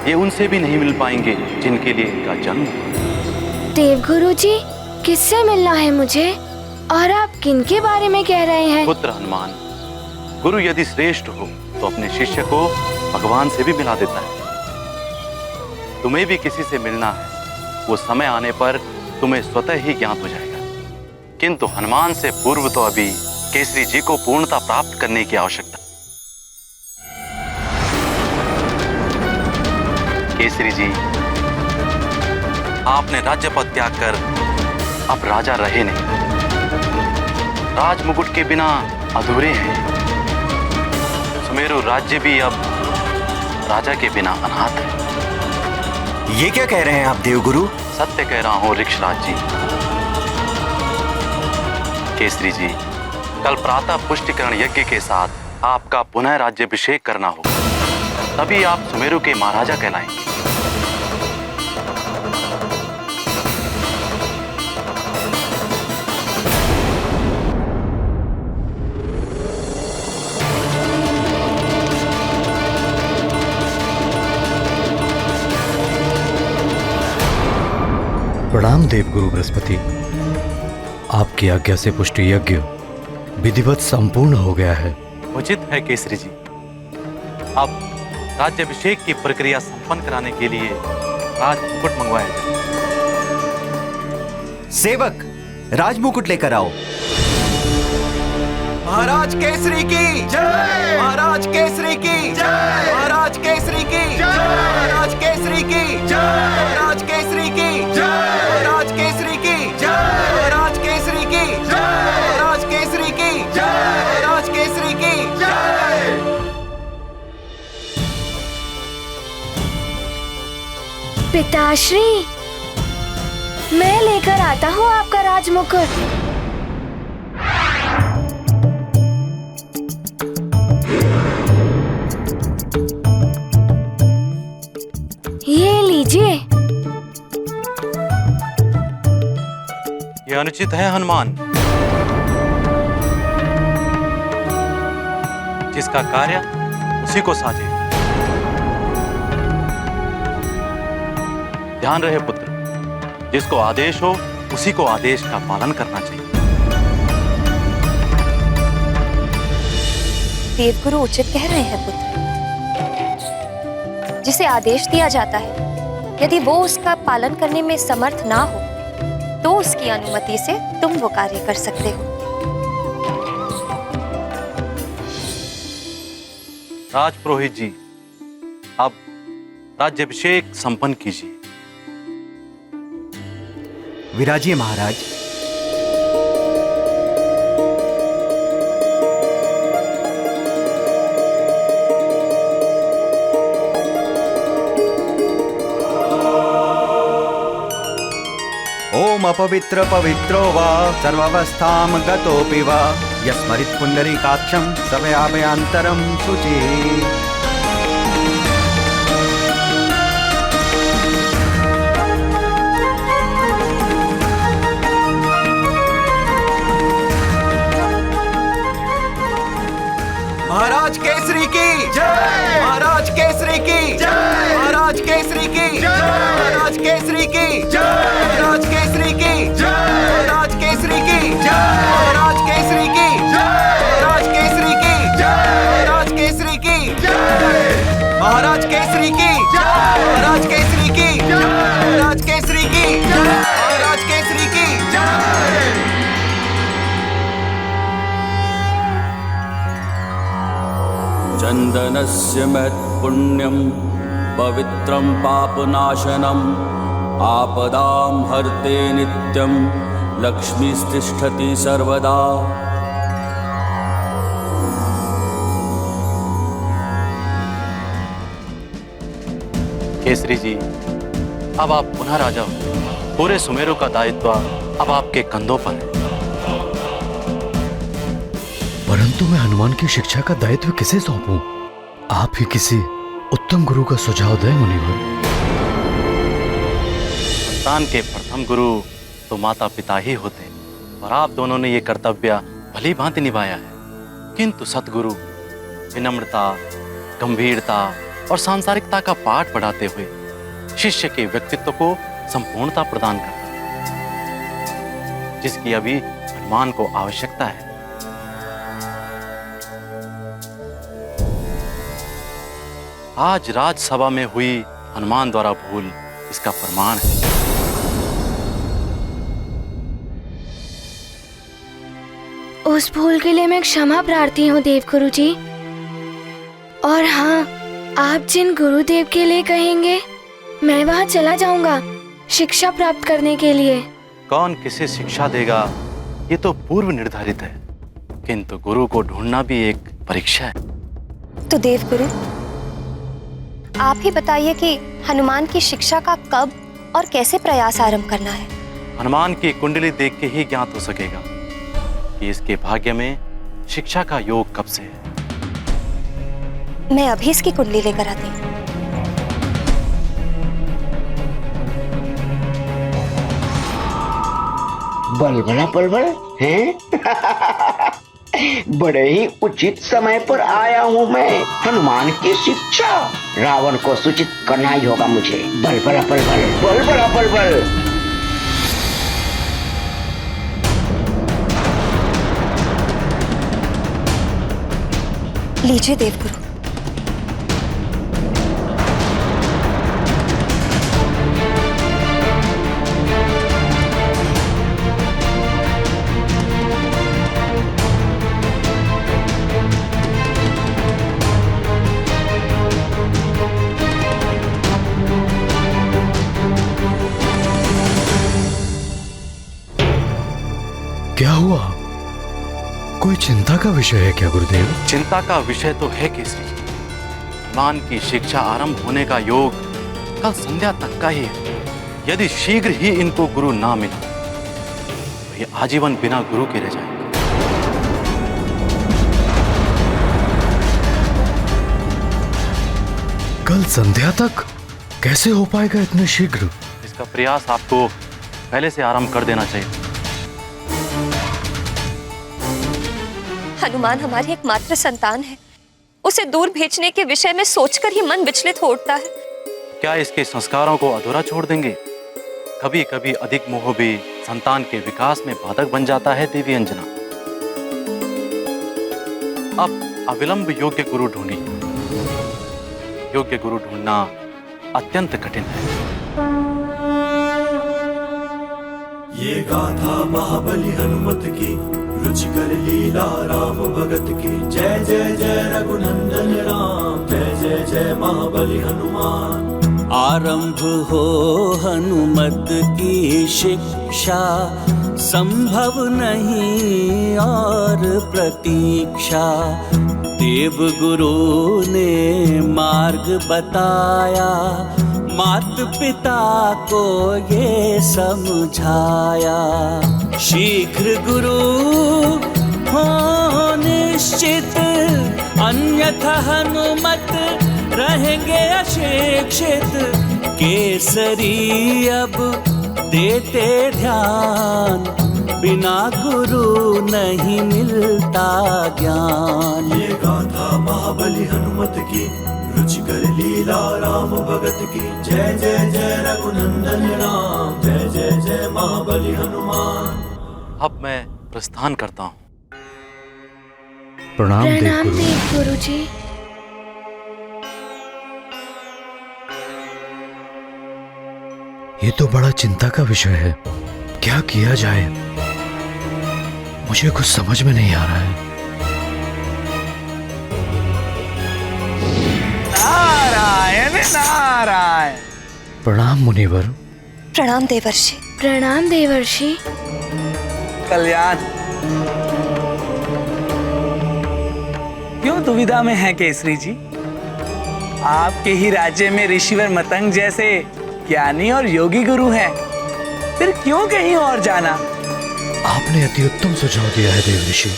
ये उनसे भी नहीं मिल पाएंगे जिनके लिए इनका जन्म हुआ। देवगुरु जी, किससे मिलना है मुझे और आप किनके बारे में कह रहे हैं? पुत्र हनुमान, गुरु यदि श्रेष्ठ हो तो अपने शिष्य को भगवान से भी मिला देता है। तुम्हें भी किसी से मिलना है, वो समय आने पर तुम्हें स्वतः ही ज्ञात हो जाएगा। किंतु हनुमान से पूर्व तो अभी केसरी जी को पूर्णता प्राप्त करने की आवश्यकता। केसरी जी, आपने राज्य पद त्याग कर अब राजा रहे नहीं। राज मुकुट के बिना अधूरे हैं। सुमेरु राज्य भी अब राजा के बिना अनाथ है। ये क्या कह रहे हैं आप देवगुरु? सत्य कह रहा हूं ऋक्षराज जी। केसरी जी, कल प्रातः पुष्टिकरण यज्ञ के साथ आपका पुनः राज्याभिषेक करना होगा, तभी आप सुमेरु के महाराजा कहलाएंगे। प्रणाम देवगुरु बृहस्पति। आपकी आज्ञा से पुष्टि यज्ञ विधिवत संपूर्ण हो गया है। उचित है केसरी जी। अब राज्याभिषेक की प्रक्रिया संपन्न कराने के लिए राजमुकुट मंगवाया जाए। सेवक, राजमुकुट लेकर आओ। महाराज केसरी की जय! महाराज केसरी की जय! महाराज केसरी की जय! महाराज केसरी की जय! महाराज केसरी की जय! महाराज केसरी की जय! महाराज केसरी की जय! महाराज केसरी की जय! महाराज केसरी की जय! पिताश्री, मैं लेकर आता हूँ आपका राजमुकुट। ये लीजिए। ये अनुचित है हनुमान। जिसका कार्य उसी को साझे। ध्यान रहे पुत्र, जिसको आदेश हो उसी को आदेश का पालन करना चाहिए। देवगुरु उचित कह रहे हैं पुत्र। जिसे आदेश दिया जाता है, यदि वो उसका पालन करने में समर्थ ना हो, तो उसकी अनुमति से तुम वो कार्य कर सकते हो। राजपुरोहित जी, अब राज्याभिषेक संपन्न कीजिए। विराजिए महाराज। ओम अपवित्र पवित्रो वा सर्वावस्थां गतोऽपि वा यस्मरित् पुंडरीकाक्षं सभयाभयान्तरं शुचिः। महाराज केसरी की जय! महाराज केसरी की जय! महाराज केसरी की जय! महाराज केसरी की जय! महाराज केसरी की जय! महाराज केसरी की जय! महाराज केसरी की जय! महाराज केसरी की जय! महाराज केसरी की जय! महाराज केसरी की जय! महाराज केसरी की जय! महाराज केसरी की जय! महाराज केसरी की जय! चंदनस्य महत्पुण्यं पवित्रं पापनाशनम् आपदां हरते नित्यं लक्ष्मीस्तिष्ठति सर्वदा। केसरी जी, अब आप पुनः राजा हो। पूरे सुमेरु का दायित्व अब आपके कंधों पर है। परंतु मैं हनुमान की शिक्षा का दायित्व किसे सौंपूं? आप ही किसी उत्तम गुरु का सुझाव दें मुनिवर। संतान के प्रथम गुरु तो माता पिता ही होते हैं, और आप दोनों ने ये कर्तव्य भली भांति निभाया है। किंतु सतगुरु विनम्रता, गंभीरता और सांसारिकता का पाठ पढ़ाते हुए शिष्य के व्यक्तित्व को संपूर्णता प्रदान करता है, जिसकी अभी हनुमान को आवश्यकता है। आज राजसभा में हुई हनुमान द्वारा भूल इसका प्रमाण है। उस भूल के लिए मैं क्षमा प्रार्थी हूँ देवगुरु जी। और हाँ, आप जिन गुरुदेव के लिए कहेंगे मैं वहाँ चला जाऊंगा शिक्षा प्राप्त करने के लिए। कौन किसे शिक्षा देगा ये तो पूर्व निर्धारित है, किंतु गुरु को ढूंढना भी एक परीक्षा है। तो देवगुरु, आप ही बताइए कि हनुमान की शिक्षा का कब और कैसे प्रयास आरंभ करना है। हनुमान की कुंडली देख के ही ज्ञात हो सकेगा कि इसके भाग्य में शिक्षा का योग कब से है। मैं अभी इसकी कुंडली लेकर आती हूँ। बलबला पलबल हैं? बड़े ही उचित समय पर आया हूँ मैं। हनुमान की शिक्षा रावण को सूचित करना ही होगा मुझे। बलबला पलबल, बलबला पलबल। लीजिए देवगुरु। क्या हुआ? कोई चिंता का विषय है क्या गुरुदेव? चिंता का विषय तो है केसरी जी। हनुमान की शिक्षा आरंभ होने का योग कल संध्या तक का ही है। यदि शीघ्र ही इनको गुरु ना मिला तो ये आजीवन बिना गुरु के रह जाएंगे। कल संध्या तक कैसे हो पाएगा इतने शीघ्र? इसका प्रयास आपको पहले से आरंभ कर देना चाहिए। हनुमान हमारी एकमात्र संतान है। उसे दूर भेजने के विषय में सोचकर ही मन विचलित हो उठता है। क्या इसके संस्कारों को अधूरा छोड़ देंगे? कभी कभी अधिक मोह भी संतान के विकास में बाधक बन जाता है देवी अंजना। अब अविलंब योग्य गुरु ढूंढिए। योग्य गुरु ढूंढना अत्यंत कठिन है। ये गाथा महाबली हनुमत की, रुचिकर लीला राम भगत की। जय जय जय रघुनंदन राम, जय जय जय महाबली हनुमान। आरंभ हो हनुमत की शिक्षा, संभव नहीं और प्रतीक्षा। देव गुरु ने मार्ग बताया, मात पिता को ये समझाया। शीघ्र गुरु हो निश्चित, अन्यथा हनुमत रहेंगे अशिक्षित। केसरी अब देते ध्यान, बिना गुरु नहीं मिलता ज्ञान। ये गाथा महाबली हनुमत की, रुचिकर लीला राम भगत की। जय जय जय रघुनंदन राम, जय जय जय महाबली हनुमान। अब मैं प्रस्थान करता हूँ। प्रणाम प्रणाम देवगुरु जी। ये तो बड़ा चिंता का विषय है। क्या किया जाए? मुझे कुछ समझ में नहीं आ रहा है। नारायण नारायण। प्रणाम मुनिवर। प्रणाम देवर्षि। प्रणाम देवर्षि। कल्याण। क्यों दुविधा में हैं केसरी जी? आपके ही राज्य में ऋषिवर मतंग जैसे ज्ञानी और योगी गुरु हैं, फिर क्यों कहीं और जाना? आपने अति उत्तम सुझाव दिया है देव ऋषि।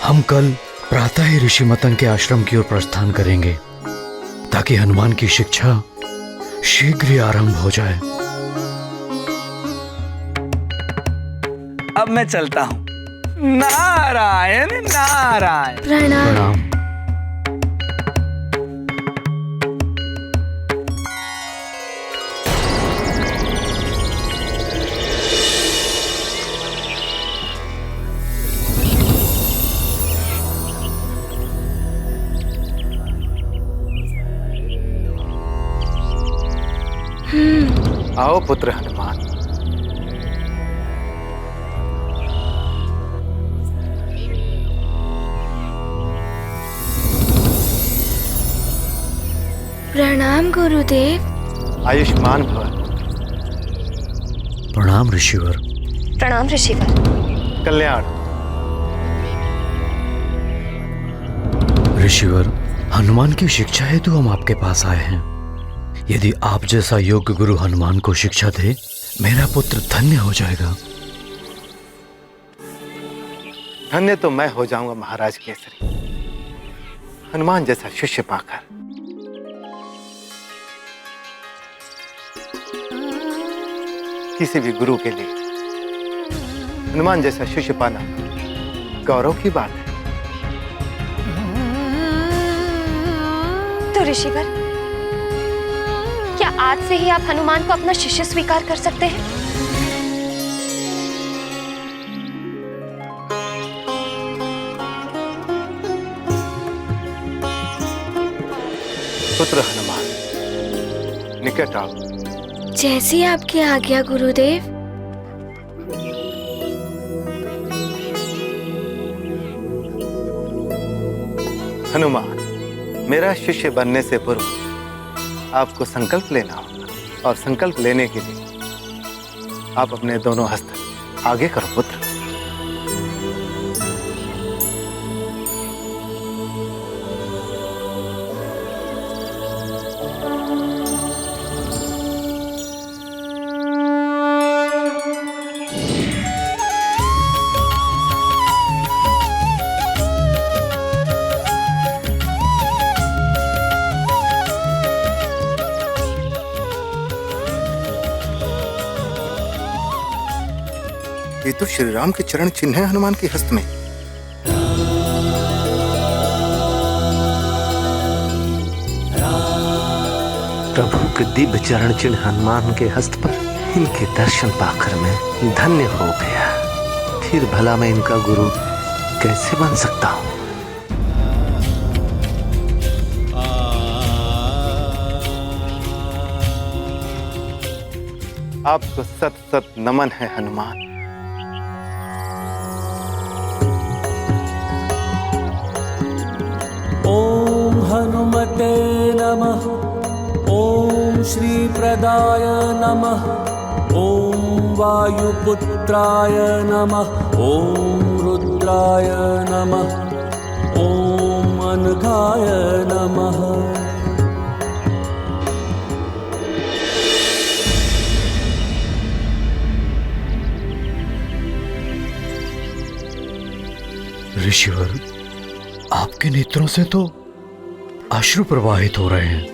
हम कल प्रातः ही ऋषि मतंग के आश्रम की ओर प्रस्थान करेंगे ताकि हनुमान की शिक्षा शीघ्र ही आरंभ हो जाए। अब मैं चलता हूँ। नारायण नारायण। प्रणाम। आओ पुत्र हनुमान। प्रणाम गुरुदेव। आयुष्मान भव। प्रणाम ऋषिवर। प्रणाम ऋषिवर। कल्याण। ऋषिवर, हनुमान की शिक्षा हेतु हम आपके पास आए हैं। यदि आप जैसा योग्य गुरु हनुमान को शिक्षा दे, मेरा पुत्र धन्य हो जाएगा। धन्य तो मैं हो जाऊंगा महाराज केसरी, हनुमान जैसा शिष्य पाकर। किसी भी गुरु के लिए हनुमान जैसा शिष्य पाना गौरव की बात है। तो ऋषिवर, क्या आज से ही आप हनुमान को अपना शिष्य स्वीकार कर सकते हैं? पुत्र हनुमान, निकट आओ। जैसी आपकी आज्ञा गुरुदेव। हनुमान, मेरा शिष्य बनने से पूर्व आपको संकल्प लेना होगा, और संकल्प लेने के लिए आप अपने दोनों हस्त आगे करो पुत्र। ये तो श्री राम के चरण चिन्ह है हनुमान के हस्त में। प्रभु के दिव्य चरण चिन्ह हनुमान के हस्त पर इनके दर्शन पाकर मैं धन्य हो गया। फिर भला मैं इनका गुरु कैसे बन सकता हूँ? आपको सत सत नमन है हनुमान। ओम हनुमते नमः। ओम श्री प्रदाय नमः। ओम वायुपुत्राय नमः। ओम रुद्राय नमः। ओम अनघाय नमः। ऋषिवर, आपके नेत्रों से तो अश्रु प्रवाहित हो रहे हैं।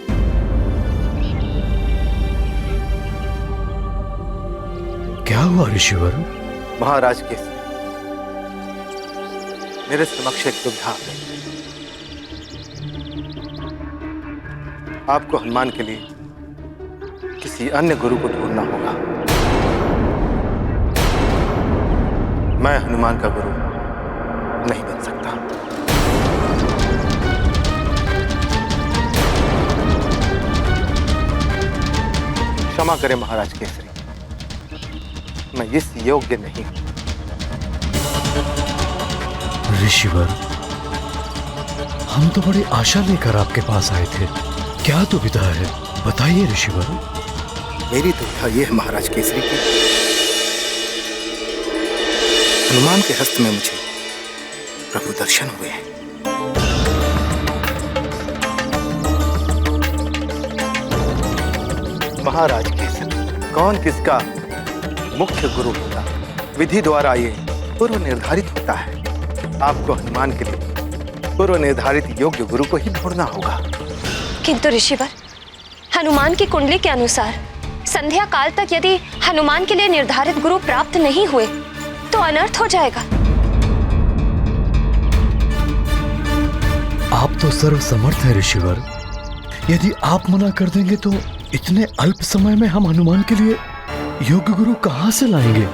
क्या हुआ ऋषिवर? महाराज केसरी, मेरे समक्ष एक दुविधा आ गई। आपको हनुमान के लिए किसी अन्य गुरु को ढूंढना होगा। मैं हनुमान का गुरु नहीं बन सकता। क्षमा करें महाराज केसरी, मैं इस योग्य नहीं हूं। ऋषिवर, हम तो बड़ी आशा लेकर आपके पास आए थे। क्या दुविधा है, बताइए ऋषिवर। मेरी दुविधा यह है महाराज केसरी की हनुमान के हस्त में मुझे प्रभु दर्शन हुए हैं। महाराज केसरी, कौन किसका मुख्य गुरु होगा, विधि द्वारा ये पूर्व निर्धारित होता है। आपको हनुमान के लिए पूर्व निर्धारित योग्य गुरु को ही ढूंढना होगा। किंतु ऋषिवर, हनुमान की कुंडली के अनुसार संध्या काल तक यदि हनुमान के लिए निर्धारित गुरु प्राप्त नहीं हुए तो अनर्थ हो जाएगा। आप तो सर्वसमर्थ हैं ऋषिवर। यदि आप मना कर देंगे तो इतने अल्प समय में हम हनुमान के लिए योग्य गुरु कहां से लाएंगे?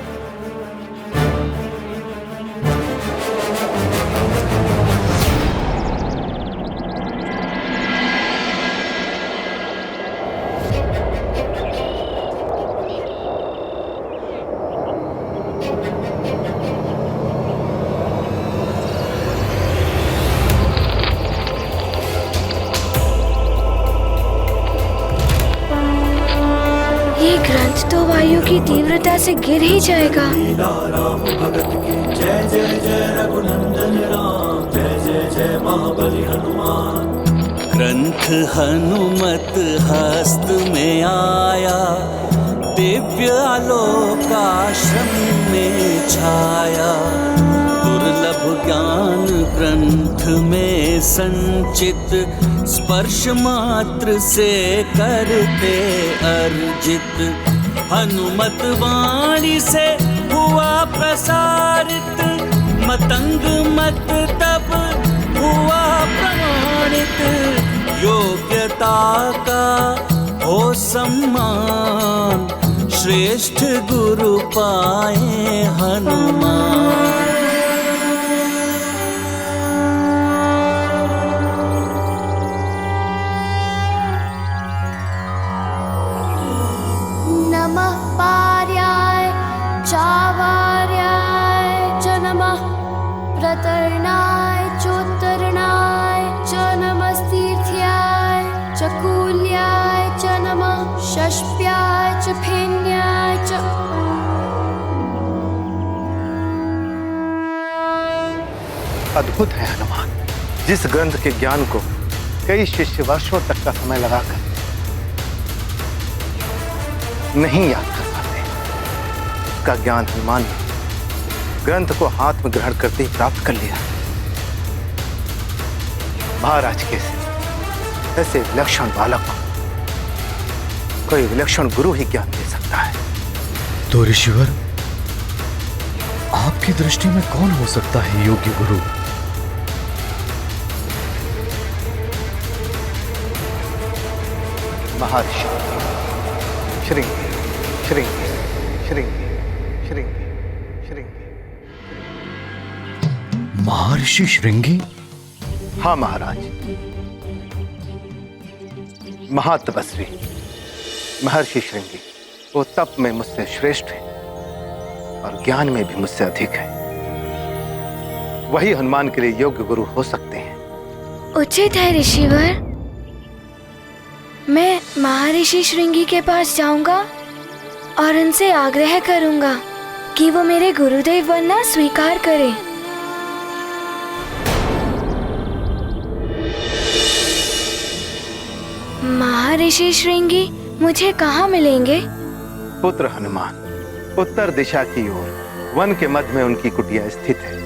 तो वायु की तीव्रता से गिर ही जाएगा। राम भगत की जय जय जय रघुनंदन राम, जय जय जय महाबली हनुमान। ग्रंथ हनुमत हस्त में आया, दिव्य आलोकाश्रम में छाया। दुर्लभ ज्ञान ग्रंथ में संचित, स्पर्श मात्र से करते अर्जित। हनुमत वाणी से हुआ प्रसारित, मतंग मत तब हुआ प्रमाणित। योग्यता का हो सम्मान, श्रेष्ठ गुरु पाए हनुमान। नमः पार्याय चावार्याय च नमः, प्रतरणाय चोत्तरणाय च नमस्तीर्थ्याय च कूल्याय च नमः, षष्प्याय च फेन्याय च। अद्भुत है हनुमान, जिस ग्रंथ के ज्ञान को कई शिष्य वर्षों तक का समय लगाकर नहीं याद कर पाते, उसका ज्ञान हनुमान ने ग्रंथ को हाथ में ग्रहण करते ही प्राप्त कर लिया। महाराज कैसे ऐसे विलक्षण बालक को कोई विलक्षण गुरु ही ज्ञान दे सकता है। तो ऋषिवर, आपकी दृष्टि में कौन हो सकता है योग्य गुरु? महर्षि श्रृंगी श्रृंगी श्रृंगी श्रृंगी श्रृंगी। महर्षि श्रृंगी? हाँ महाराज, महातपस्वी महर्षि श्रृंगी, वो तप में मुझसे श्रेष्ठ है और ज्ञान में भी मुझसे अधिक है। वही हनुमान के लिए योग्य गुरु हो सकते हैं। उचित है ऋषिवर, मैं महर्षि श्रृंगी के पास जाऊंगा और उनसे आग्रह करूंगा कि वो मेरे गुरुदेव बनना स्वीकार करें। महर्षि श्रृंगी मुझे कहाँ मिलेंगे? पुत्र हनुमान, उत्तर दिशा की ओर वन के मध्य में उनकी कुटिया स्थित है,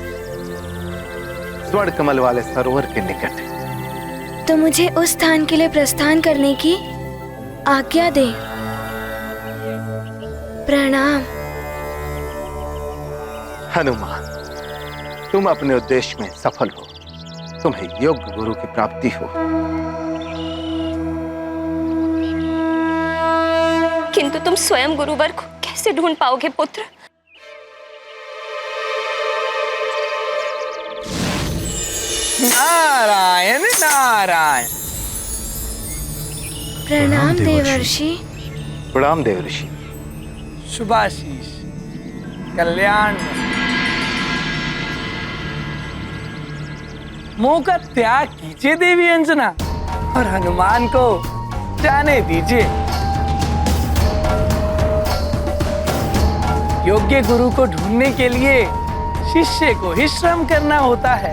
स्वर्ण कमल वाले सरोवर के निकट। तो मुझे उस स्थान के लिए प्रस्थान करने की आज्ञा दे। प्रणाम। हनुमान, तुम अपने उद्देश्य में सफल हो, तुम्हें योग्य गुरु की प्राप्ति हो। किंतु तुम स्वयं गुरुवर को कैसे ढूंढ पाओगे पुत्र? नारायण नारायण। प्रणाम देवर्षि। प्रणाम देवर्षि। शुभाशीष, कल्याण। मुंह का त्याग कीजिए देवी अंजना और हनुमान को जाने दीजिए। योग्य गुरु को ढूंढने के लिए शिष्य को ही श्रम करना होता है।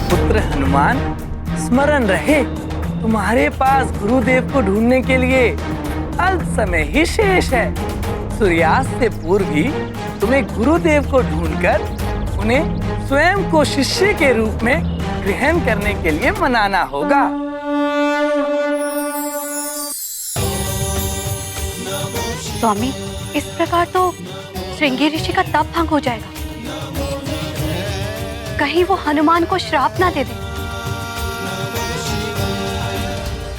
पुत्र हनुमान, स्मरण रहे तुम्हारे पास गुरुदेव को ढूंढने के लिए अल्प समय ही शेष है। सूर्यास्त से पूर्व ही तुम्हें गुरुदेव को ढूंढकर उन्हें स्वयं को शिष्य के रूप में ग्रहण करने के लिए मनाना होगा। स्वामी, इस प्रकार तो श्रृंगी ऋषि का तप भंग हो जाएगा। कहीं वो हनुमान को श्राप ना दे दे।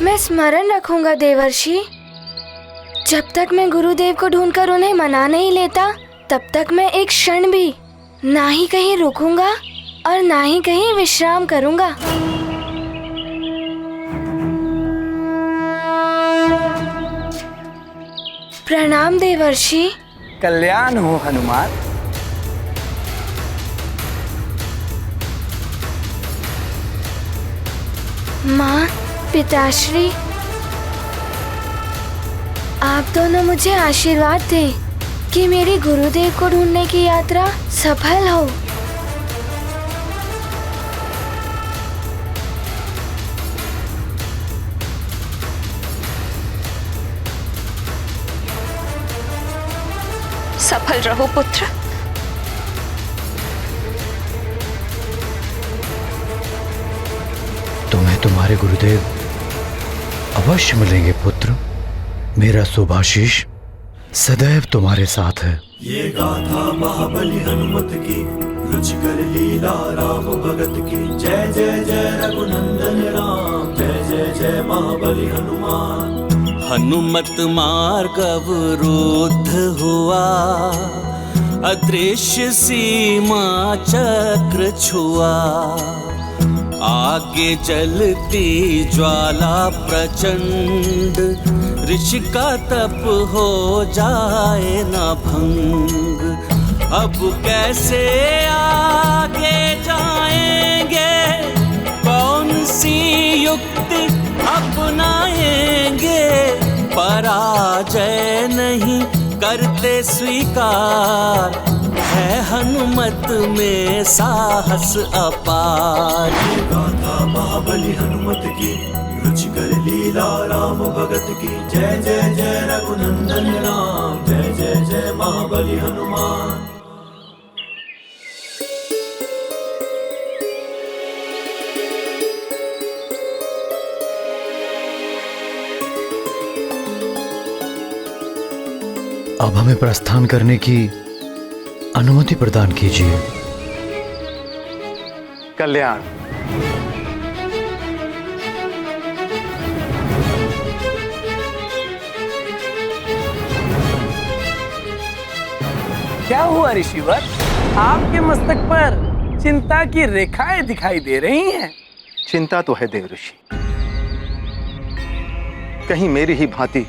मैं स्मरण रखूंगा देवर्षि। जब तक मैं गुरुदेव को ढूंढकर उन्हें मना नहीं लेता, तब तक मैं एक क्षण भी ना ही कहीं रुकूंगा और ना ही कहीं विश्राम करूंगा। प्रणाम देवर्षि। कल्याण हो हनुमान। माँ, पिताश्री, आप दोनों मुझे आशीर्वाद दें कि मेरी गुरुदेव को ढूंढने की यात्रा सफल हो। सफल रहो पुत्र। तुम्हें तुम्हारे गुरुदेव अवश्य मिलेंगे पुत्र। मेरा शुभाशीष सदैव तुम्हारे साथ है। ये गाथा महाबली हनुमत की, रुचिकर लीला राम भगत की। जय जय जय रघुनंदन राम, जय जय जय महाबली हनुमान। हनुमत मार्ग अवरुद्ध हुआ, अदृश्य सीमा चक्र छुआ। आगे जलती ज्वाला प्रचंड, ऋषि का तप हो जाए न भंग। अब कैसे आगे जाएंगे, कौन सी युक्ति अपनाएंगे। पराजय नहीं करते स्वीकार, है हनुमत में साहस अपार। गाथा महाबली हनुमत की, रुचिकर लीला राम भगत की। जय जय जय रघुनंदन राम, जय जय जय महाबली हनुमान। अब हमें प्रस्थान करने की अनुमति प्रदान कीजिए। कल्याण। क्या हुआ ऋषिवर? आपके मस्तक पर चिंता की रेखाएं दिखाई दे रही हैं। चिंता तो है देव ऋषि, कहीं मेरी ही भांति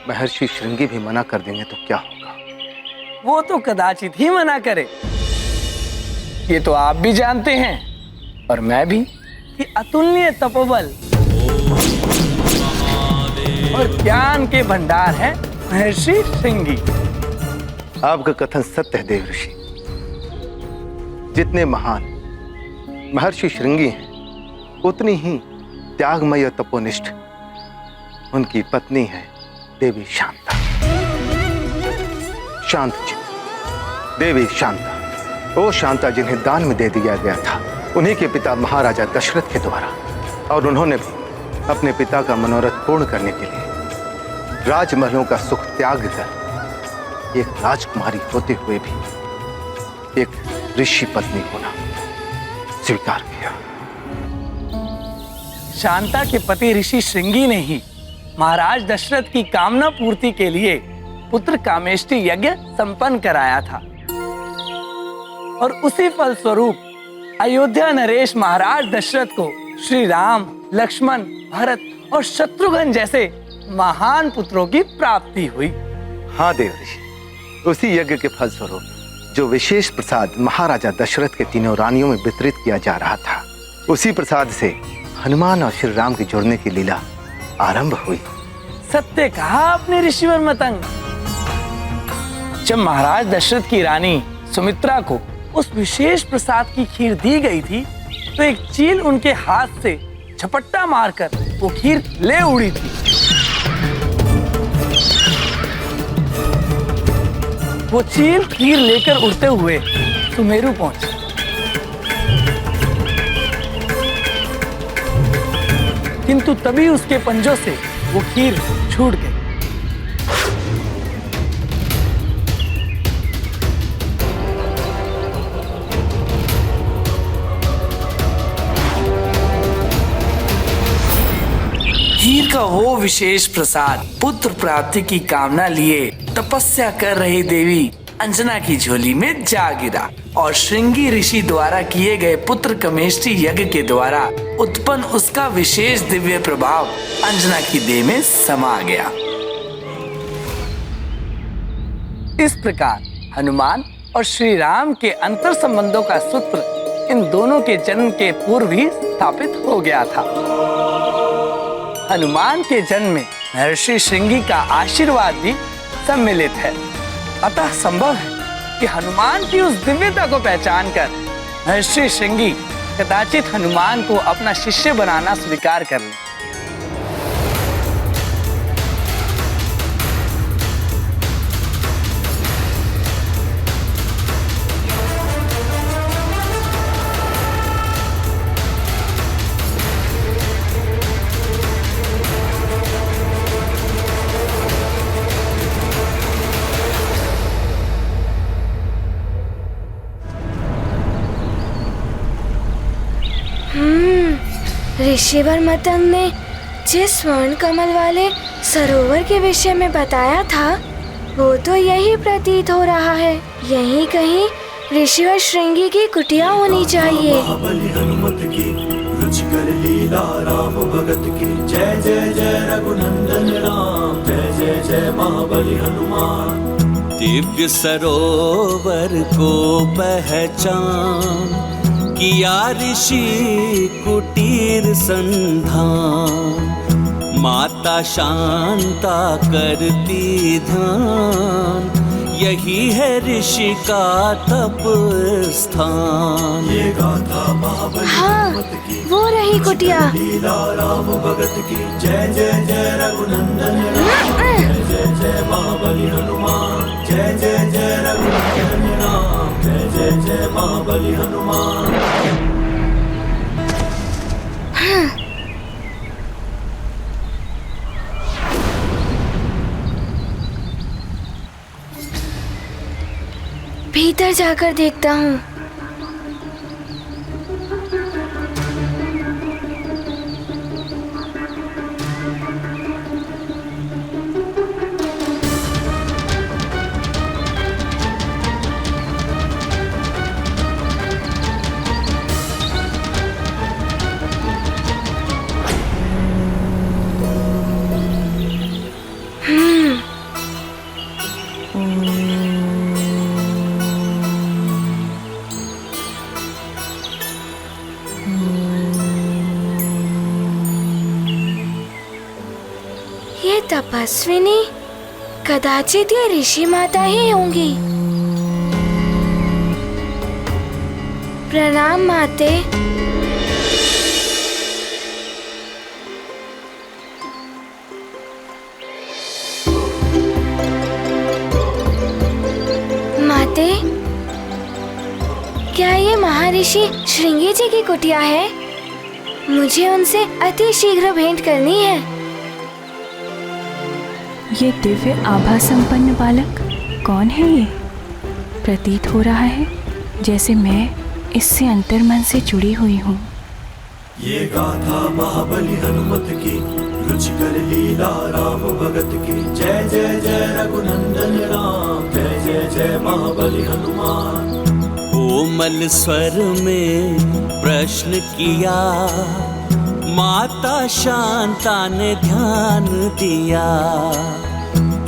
महर्षि श्रृंगी भी मना कर देंगे तो क्या होगा? वो तो कदाचित ही मना करे। ये तो आप भी जानते हैं और मैं भी कि अतुलनीय तपोबल और ज्ञान के भंडार है महर्षि श्रृंगी। आपका कथन सत्य है देव ऋषि। जितने महान महर्षि श्रृंगी हैं, उतनी ही त्यागमय और तपोनिष्ठ उनकी पत्नी है देवी शांता। शांत चित्त देवी शांता, वो शांता जिन्हें दान में दे दिया गया था उन्हीं के पिता महाराजा दशरथ के द्वारा, और उन्होंने भी अपने पिता का मनोरथ पूर्ण करने के लिए राजमहलों का सुख त्याग कर एक राजकुमारी होते हुए भी एक ऋषि पत्नी होना स्वीकार किया। शांता के पति ऋषि श्रृंगी ने ही महाराज दशरथ की कामना पूर्ति के लिए पुत्र कामेष्टि यज्ञ संपन्न कराया था, और उसी फल स्वरूप अयोध्या नरेश महाराज दशरथ को श्री राम, लक्ष्मण, भरत और शत्रुघ्न जैसे महान पुत्रों की प्राप्ति हुई। हाँ देव ऋषि, उसी यज्ञ के फल स्वरूप जो विशेष प्रसाद महाराजा दशरथ के तीनों रानियों में वितरित किया जा रहा था, उसी प्रसाद से हनुमान और श्री राम के जुड़ने की लीला आरंभ हुई। सत्य कहा आपने ऋषिवर मतंग। जब महाराज दशरथ की रानी सुमित्रा को उस विशेष प्रसाद की खीर दी गई थी तो एक चील उनके हाथ से झपट्टा मारकर वो खीर ले उड़ी थी। वो चील खीर लेकर उड़ते हुए सुमेरु पहुंची। किंतु तभी उसके पंजों से वो खीर छूट गई। खीर का वो विशेष प्रसाद पुत्र प्राप्ति की कामना लिए तपस्या कर रही देवी अंजना की झोली में जा गिरा और श्रृंगी ऋषि द्वारा किए गए पुत्र कमेष्टि यज्ञ के द्वारा उत्पन्न उसका विशेष दिव्य प्रभाव अंजना की देह में समा गया। इस प्रकार हनुमान और श्री राम के अंतर संबंधों का सूत्र इन दोनों के जन्म के पूर्व ही स्थापित हो गया था। हनुमान के जन्म में महर्षि श्रृंगी का आशीर्वाद भी सम्मिलित है। अतः संभव है कि हनुमान की उस दिव्यता को पहचान कर महर्षि श्रृंगी कदाचित हनुमान को अपना शिष्य बनाना स्वीकार कर ले। ऋषिवर मतंग ने जिस स्वर्ण कमल वाले सरोवर के विषय में बताया था वो तो यही प्रतीत हो रहा है। यहीं कहीं ऋषिवर श्रृंगी की कुटिया होनी चाहिए। महाबली हनुमत की रुचिकर लीला राम भगत की जय जय जय रघुनंदन राम जय जय जय महाबली हनुमान। दिव्य सरोवर को पहचान किया ऋषि कुटीर संधान। माता शांता करती ध्यान यही है ऋषि का तप स्थान। ये गाथा महाबली हाँ, वो रही कुटिया। लीला राम भगत की जय जय जय रघुनंदन राम जय जय जय महाबली हनुमान जय जय जय रघुनंदन राम जय जय जय महाबली हनुमान। भीतर जाकर देखता हूँ। ये तपस्विनी कदाचित ये ऋषि माता ही होंगी। प्रणाम माते। माते, क्या ये महर्षि श्रृंगी जी की कुटिया है? मुझे उनसे अति शीघ्र भेंट करनी है। ये दिव्य आभा संपन्न बालक कौन है? ये प्रतीत हो रहा है जैसे मैं इससे अंतर्मन से जुड़ी हुई हूँ। ये गाथा महाबली हनुमत की रुचिकर लीला राम भगत की जय जय जय रघुनंदन राम जय जय जय महाबली हनुमान। कोमल स्वर में प्रश्न किया माता शांता ने ध्यान दिया।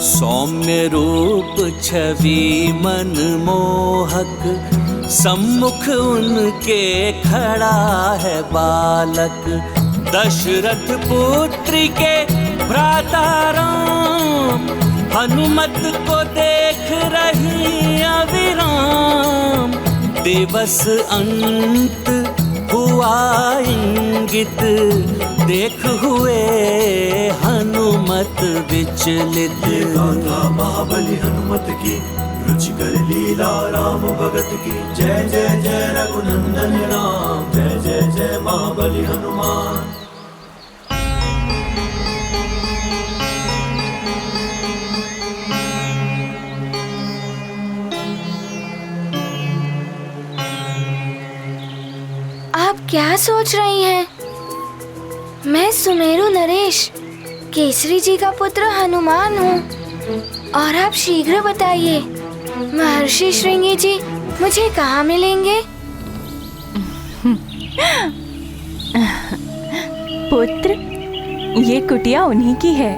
सौम्य रूप छवि मनमोहक सम्मुख उनके खड़ा है बालक। दशरथ पुत्री के भ्राता राम हनुमत को देख रही अविराम। दिवस अंत हुआ इंगित, देख हुए हनुमत विचलित। गाथा महाबली हनुमत की, रुचिकर लीला राम भगत की। जय जय जय रघुनंदन राम, जय जय जय महाबली हनुमान। आप क्या सोच रही हैं? मैं सुमेरु नरेश, केसरी जी का पुत्र हनुमान हूँ। और आप शीघ्र बताइए, महर्षि श्रृंगी जी मुझे कहाँ मिलेंगे? पुत्र, ये कुटिया उन्हीं की है।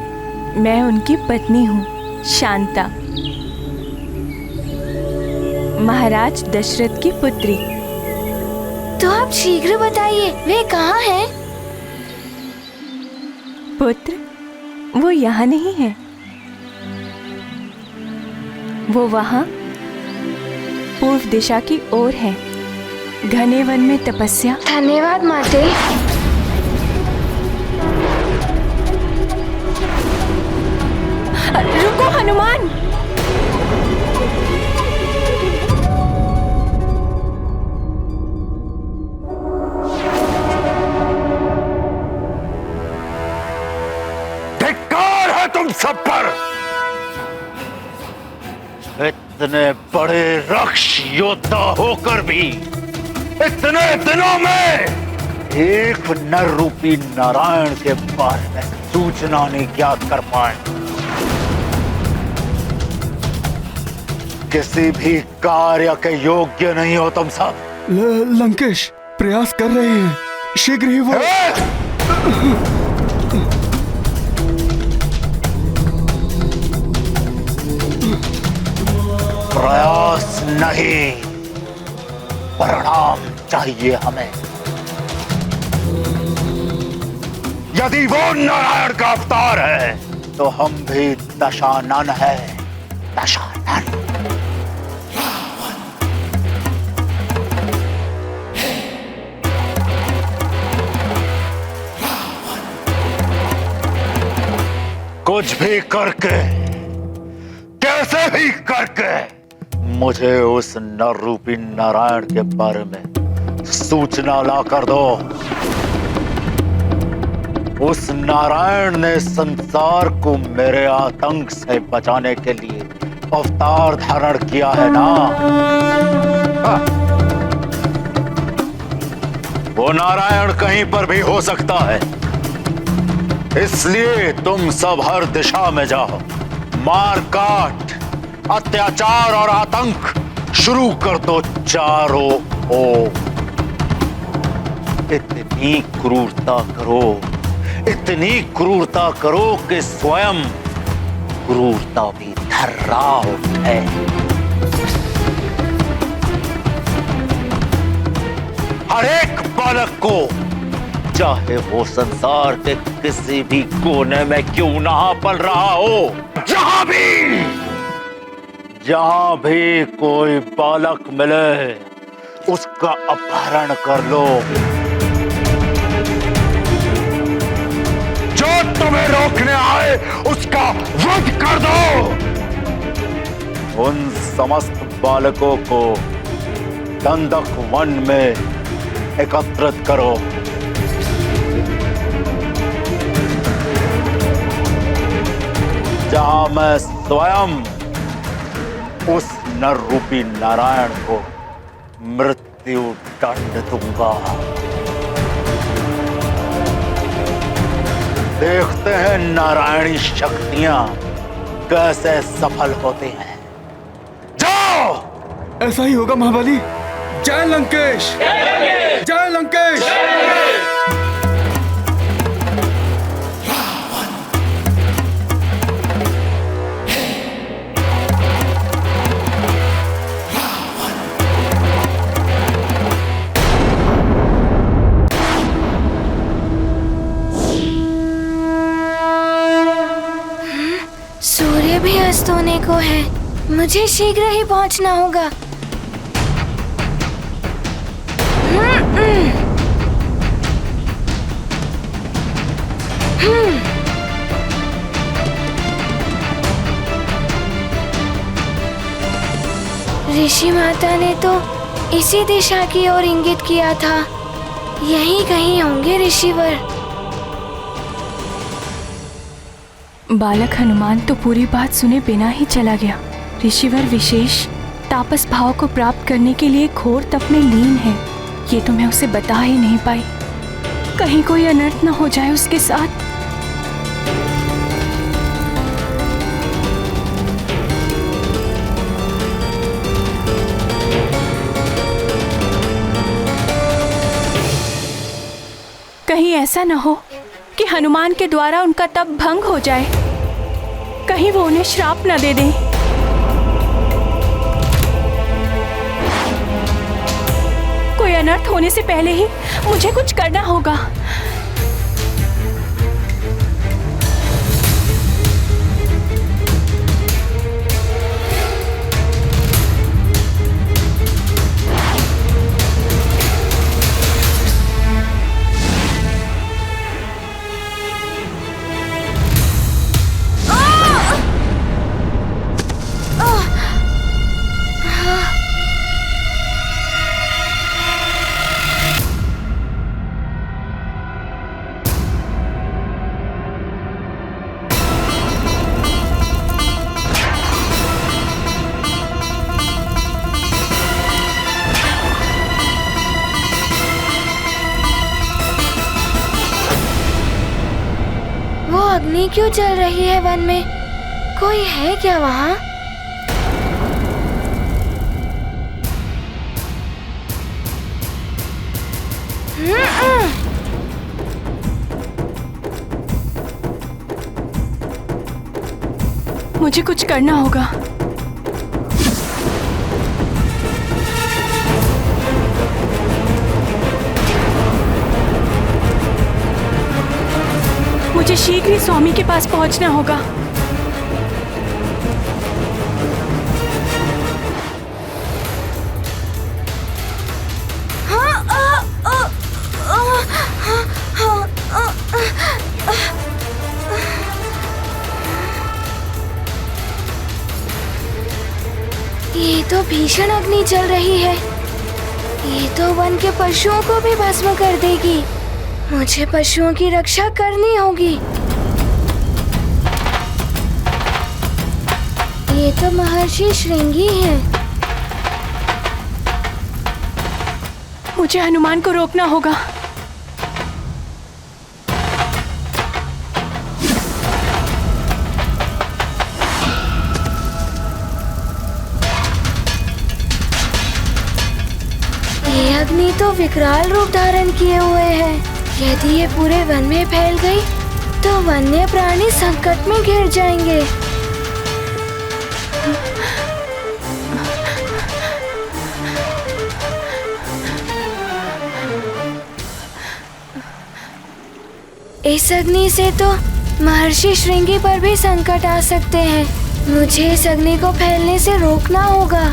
मैं उनकी पत्नी हूँ, शांता, महाराज दशरथ की पुत्री। तो आप शीघ्र बताइए, वे कहाँ हैं? पुत्र, वो यहाँ नहीं है, वो वहाँ पूर्व दिशा की ओर है, घने वन में तपस्या। धन्यवाद माते। रुको हनुमान। धिक्कार है तुम सब पर। इतने बड़े रक्ष योद्धा होकर भी इतने दिनों में एक नर रूपी नारायण के बारे में सूचना नहीं ज्ञात कर पाए। किसी भी कार्य के योग्य नहीं हो तुम सब। लंकेश प्रयास कर रहे हैं, शीघ्र ही वो। प्रयास नहीं, परिणाम चाहिए हमें। यदि वो नारायण का अवतार है तो हम भी दशानन है, दशानन। कुछ भी करके, कैसे भी करके मुझे उस नर रूपी नारायण के बारे में सूचना ला कर दो। उस नारायण ने संसार को मेरे आतंक से बचाने के लिए अवतार धारण किया है ना। वो नारायण कहीं पर भी हो सकता है, इसलिए तुम सब हर दिशा में जाओ, मार काट, अत्याचार और आतंक शुरू कर दो चारों ओर। इतनी क्रूरता करो, इतनी क्रूरता करो कि स्वयं क्रूरता भी थर्रा उठे। हर एक बालक को, चाहे वो संसार के किसी भी कोने में क्यों ना पल रहा हो, जहां भी कोई बालक मिले उसका अपहरण कर लो। जो तुम्हें रोकने आए उसका वध कर दो। उन समस्त बालकों को दंडक वन में एकत्रित करो। जहां मैं स्वयं उस नर रूपी नारायण को मृत्यु दंड दूंगा। देखते हैं नारायणी शक्तियां कैसे सफल होती हैं। जाओ। ऐसा ही होगा महाबली। जय लंकेश, जय लंकेश। होने को है। मुझे शीघ्र ही पहुंचना होगा। ऋषि माता ने तो इसी दिशा की ओर इंगित किया था। यहीं कहीं होंगे ऋषिवर। बालक हनुमान तो पूरी बात सुने बिना ही चला गया। ऋषिवर विशेष तापस भाव को प्राप्त करने के लिए घोर तप में लीन है। ये तो मैं उसे बता ही नहीं पाई। कहीं कोई अनर्थ न हो जाए उसके साथ। कहीं ऐसा न हो कि हनुमान के द्वारा उनका तप भंग हो जाए। कहीं वो उन्हें श्राप न दे दें। कोई अनर्थ होने से पहले ही मुझे कुछ करना होगा। अग्नि क्यों चल रही है वन में? कोई है क्या वहाँ? मुझे कुछ करना होगा। मुझे शीघ्र ही स्वामी के पास पहुंचना होगा। ये तो भीषण अग्नि चल रही है। ये तो वन के पशुओं को भी भस्म कर देगी। मुझे पशुओं की रक्षा करनी होगी। ये तो महर्षि श्रृंगी हैं। मुझे हनुमान को रोकना होगा। ये अग्नि तो विकराल रूप धारण किए हुए है। यदि ये पूरे वन में फैल गई तो वन्य प्राणी संकट में घिर जाएंगे। इस अग्नि से तो महर्षि श्रृंगी पर भी संकट आ सकते हैं। मुझे इस अग्नि को फैलने से रोकना होगा।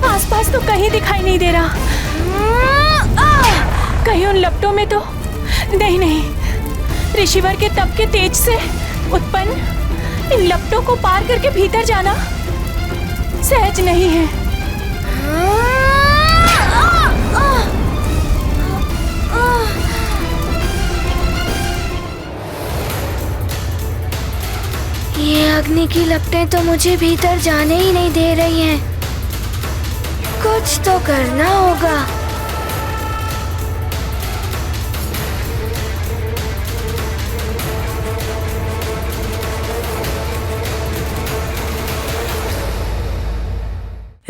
आसपास तो कहीं दिखाई नहीं दे रहा। कहीं उन लपटों में तो नहीं। ऋषिवर के तप के तेज से उत्पन्न इन लपटों को पार करके भीतर जाना सहज नहीं है। अग्नि की लपटें तो मुझे भीतर जाने ही नहीं दे रही हैं। कुछ तो करना होगा।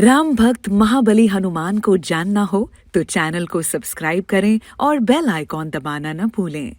राम भक्त महाबली हनुमान को जानना हो तो चैनल को सब्सक्राइब करें और बेल आइकॉन दबाना न भूलें।